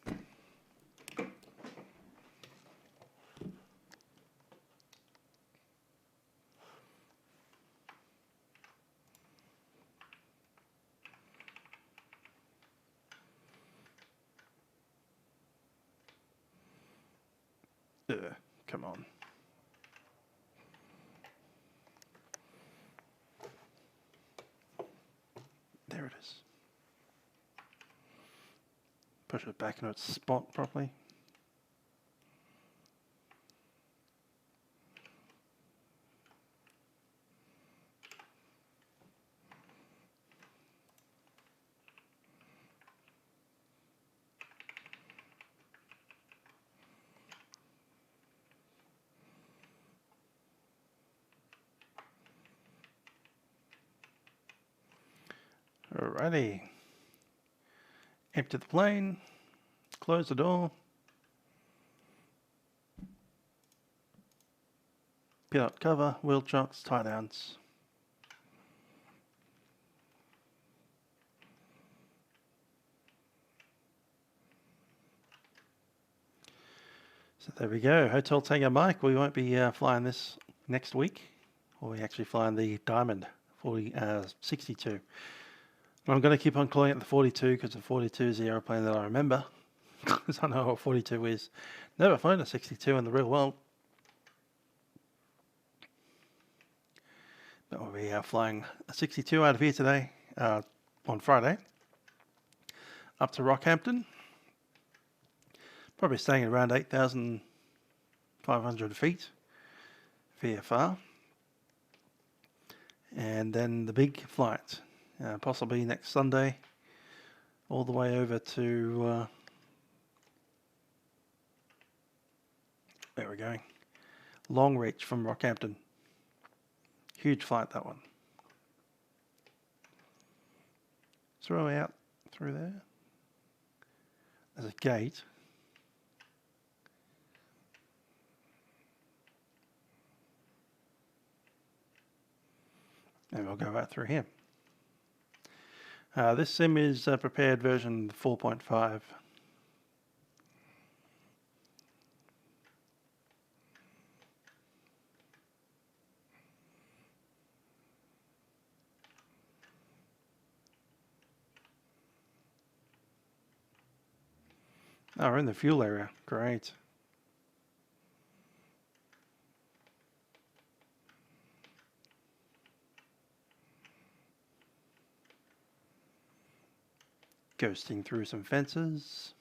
Come on. There it is. Push it back into its spot properly. Alrighty. Empty the plane. Close the door. Pilot cover, wheel chocks, tie downs. So there we go. Hotel Tango Mike. We won't be flying this next week. We'll be actually flying the Diamond 62. I'm going to keep on calling it the 42 because the 42 is the aeroplane that I remember. Because I know what 42 is. Never flown a 62 in the real world. But we'll be flying a 62 out of here today, on Friday, up to Rockhampton. Probably staying at around 8,500 feet VFR. And then the big flight. Possibly next Sunday, all the way over to where we're going. Longreach from Rockhampton. Huge flight, that one. Throw out through there. There's a gate. And we'll go out through here. This sim is prepared version 4.5. Oh, we're in the fuel area. Great. Ghosting through some fences.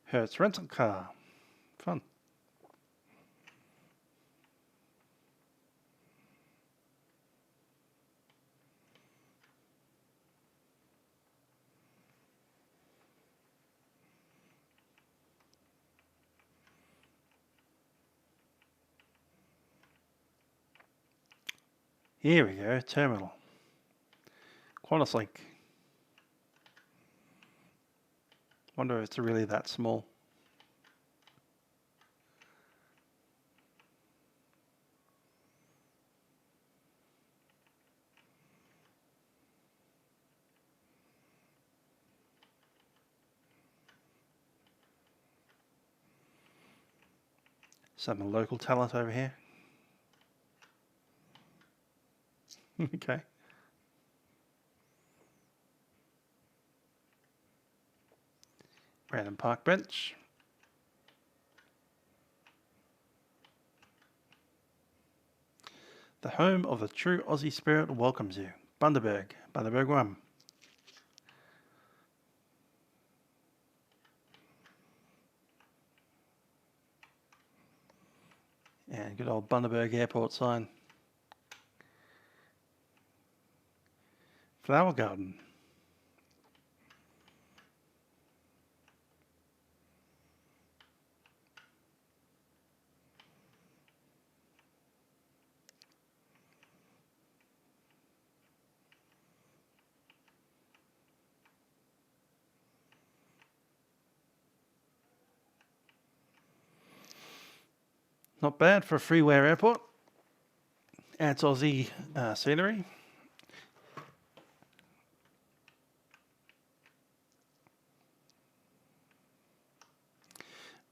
Hertz rental car. Fun. Here we go, terminal. QantasLink. Wonder if it's really that small. Some local talent over here. Okay. Random park bench. The home of the true Aussie spirit welcomes you. Bundaberg. Bundaberg 1. And good old Bundaberg airport sign. Flower garden. Not bad for a freeware airport. AIP Scenery.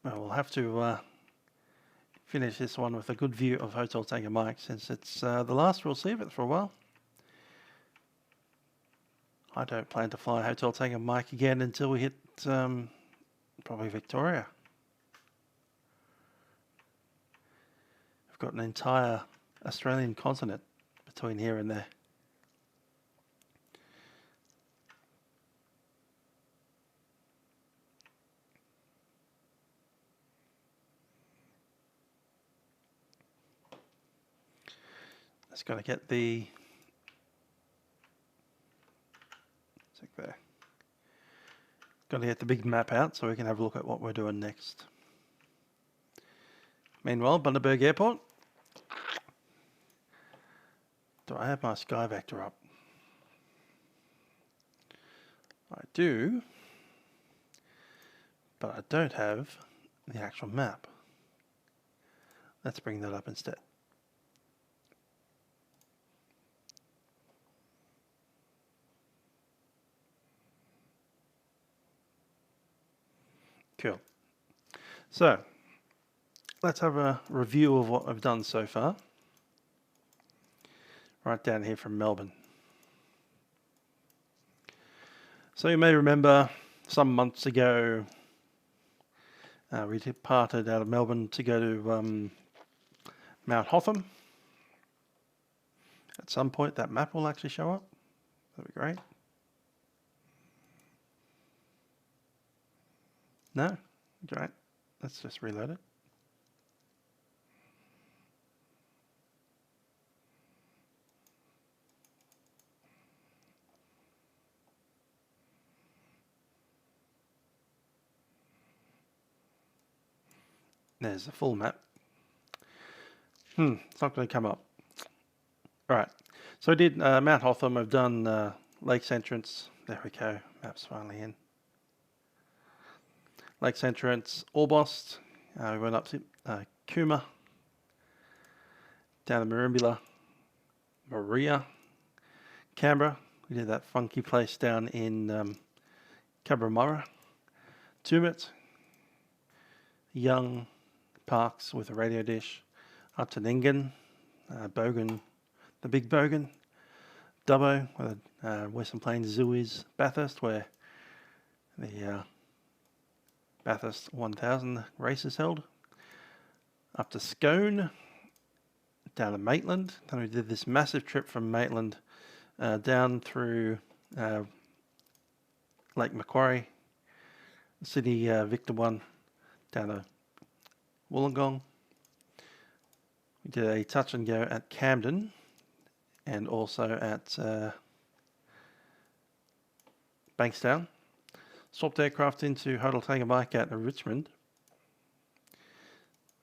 Well, we'll have to finish this one with a good view of Hotel Tango Mike, since it's the last we'll see of it for a while. I don't plan to fly Hotel Tango Mike again until we hit probably Victoria. I've got an entire Australian continent between here and there. Just got to get the there. Got to get the big map out so we can have a look at what we're doing next. Meanwhile, Bundaberg Airport. Do I have my sky vector up? I do, but I don't have the actual map. Let's bring that up instead. Cool. So, let's have a review of what I've done so far. Right down here from Melbourne. So you may remember some months ago, we departed out of Melbourne to go to Mount Hotham. At some point that map will actually show up. That'd be great. No? Great. Let's just reload it. There's the full map. It's not going to come up. Right. So I did Mount Hotham. I've done Lakes Entrance. There we go. Map's finally in. Lakes Entrance, Orbost. We went up to Cooma, down to Merimbula, Maria, Canberra. We did that funky place down in Cabramatta, Tumut, Young, Parks with a radio dish, up to Ningen, Bogan, the Big Bogan, Dubbo, where the Western Plains Zoo is, Bathurst, where the Bathurst 1000 race is held, up to Scone, down to Maitland. Then we did this massive trip from Maitland down through Lake Macquarie, City Victor 1, down to Wollongong. We did a touch and go at Camden and also at Bankstown. Swapped aircraft into Hotel Tango Mike at Richmond.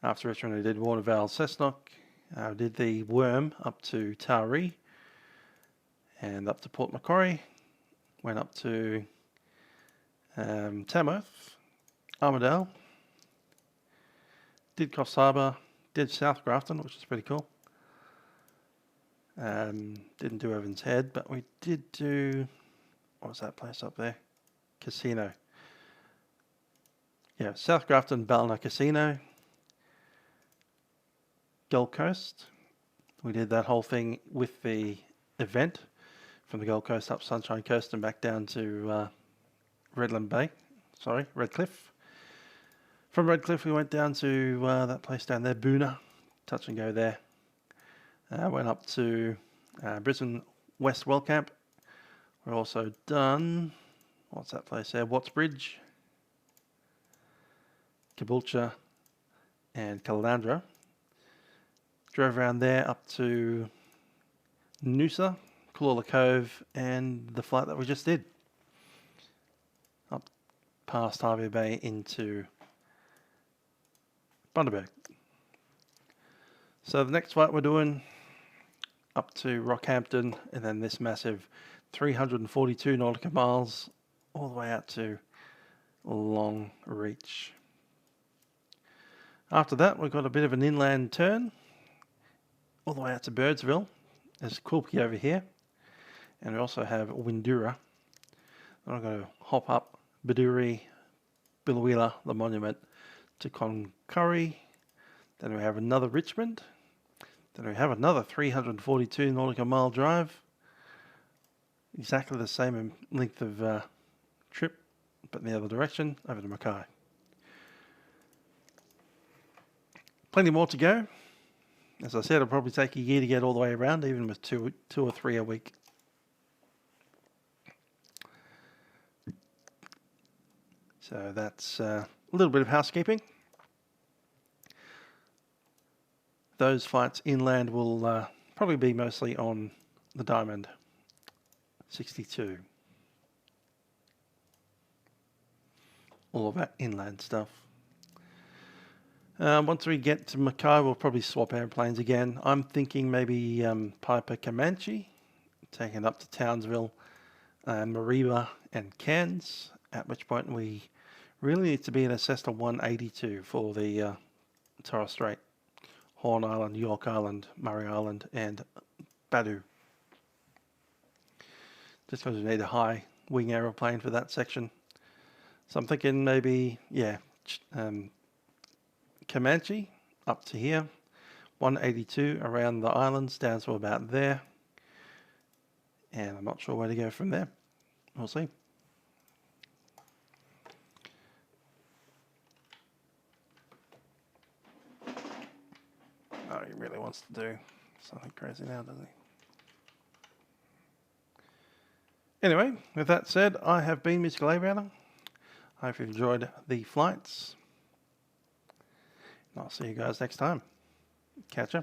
After Richmond, I did Watervale Cessnock. I did the Worm up to Taree and up to Port Macquarie. Went up to Tamworth, Armidale. Did Coffs Harbour. Did South Grafton, which is pretty cool. Didn't do Evans Head, but we did do, what was that place up there? Casino. Yeah, South Grafton, Ballina Casino. Gold Coast. We did that whole thing with the event from the Gold Coast up Sunshine Coast and back down to Redcliffe. From Redcliffe we went down to that place down there, Boona. Touch and go there. Went up to Brisbane West Wellcamp. We're also done, what's that place there? Watts Bridge, Caboolture and Caloundra. Drove around there up to Noosa, Cooloola Cove, and the flight that we just did. Up past Hervey Bay into Bundaberg. So the next flight we're doing up to Rockhampton and then this massive 342 nautical miles all the way out to Long Reach. After that we've got a bit of an inland turn all the way out to Birdsville. There's Cooloola over here and we also have Windura. Then I'm going to hop up Biduri, Billawheeler, the monument to Concurry. Then we have another Richmond. Then we have another 342 nautical mile drive. Exactly the same length of trip, but in the other direction, over to Mackay. Plenty more to go. As I said, it'll probably take a year to get all the way around, even with two or three a week. So that's a little bit of housekeeping. Those flights inland will probably be mostly on the Diamond 62. All of that inland stuff. Once we get to Mackay, we'll probably swap airplanes again. I'm thinking maybe Piper Comanche, taking it up to Townsville, Mareeba and Cairns, at which point we really need to be in a Cessna 182 for the Torres Strait, Horn Island, York Island, Murray Island and Badu. Just because we need a high wing aeroplane for that section. So I'm thinking maybe, yeah, Comanche up to here, 182 around the islands down to about there. And I'm not sure where to go from there. We'll see. Oh, he really wants to do something crazy now, doesn't he? Anyway, with that said, I have been Musical Aviator. I hope you've enjoyed the flights. And I'll see you guys next time. Catch ya.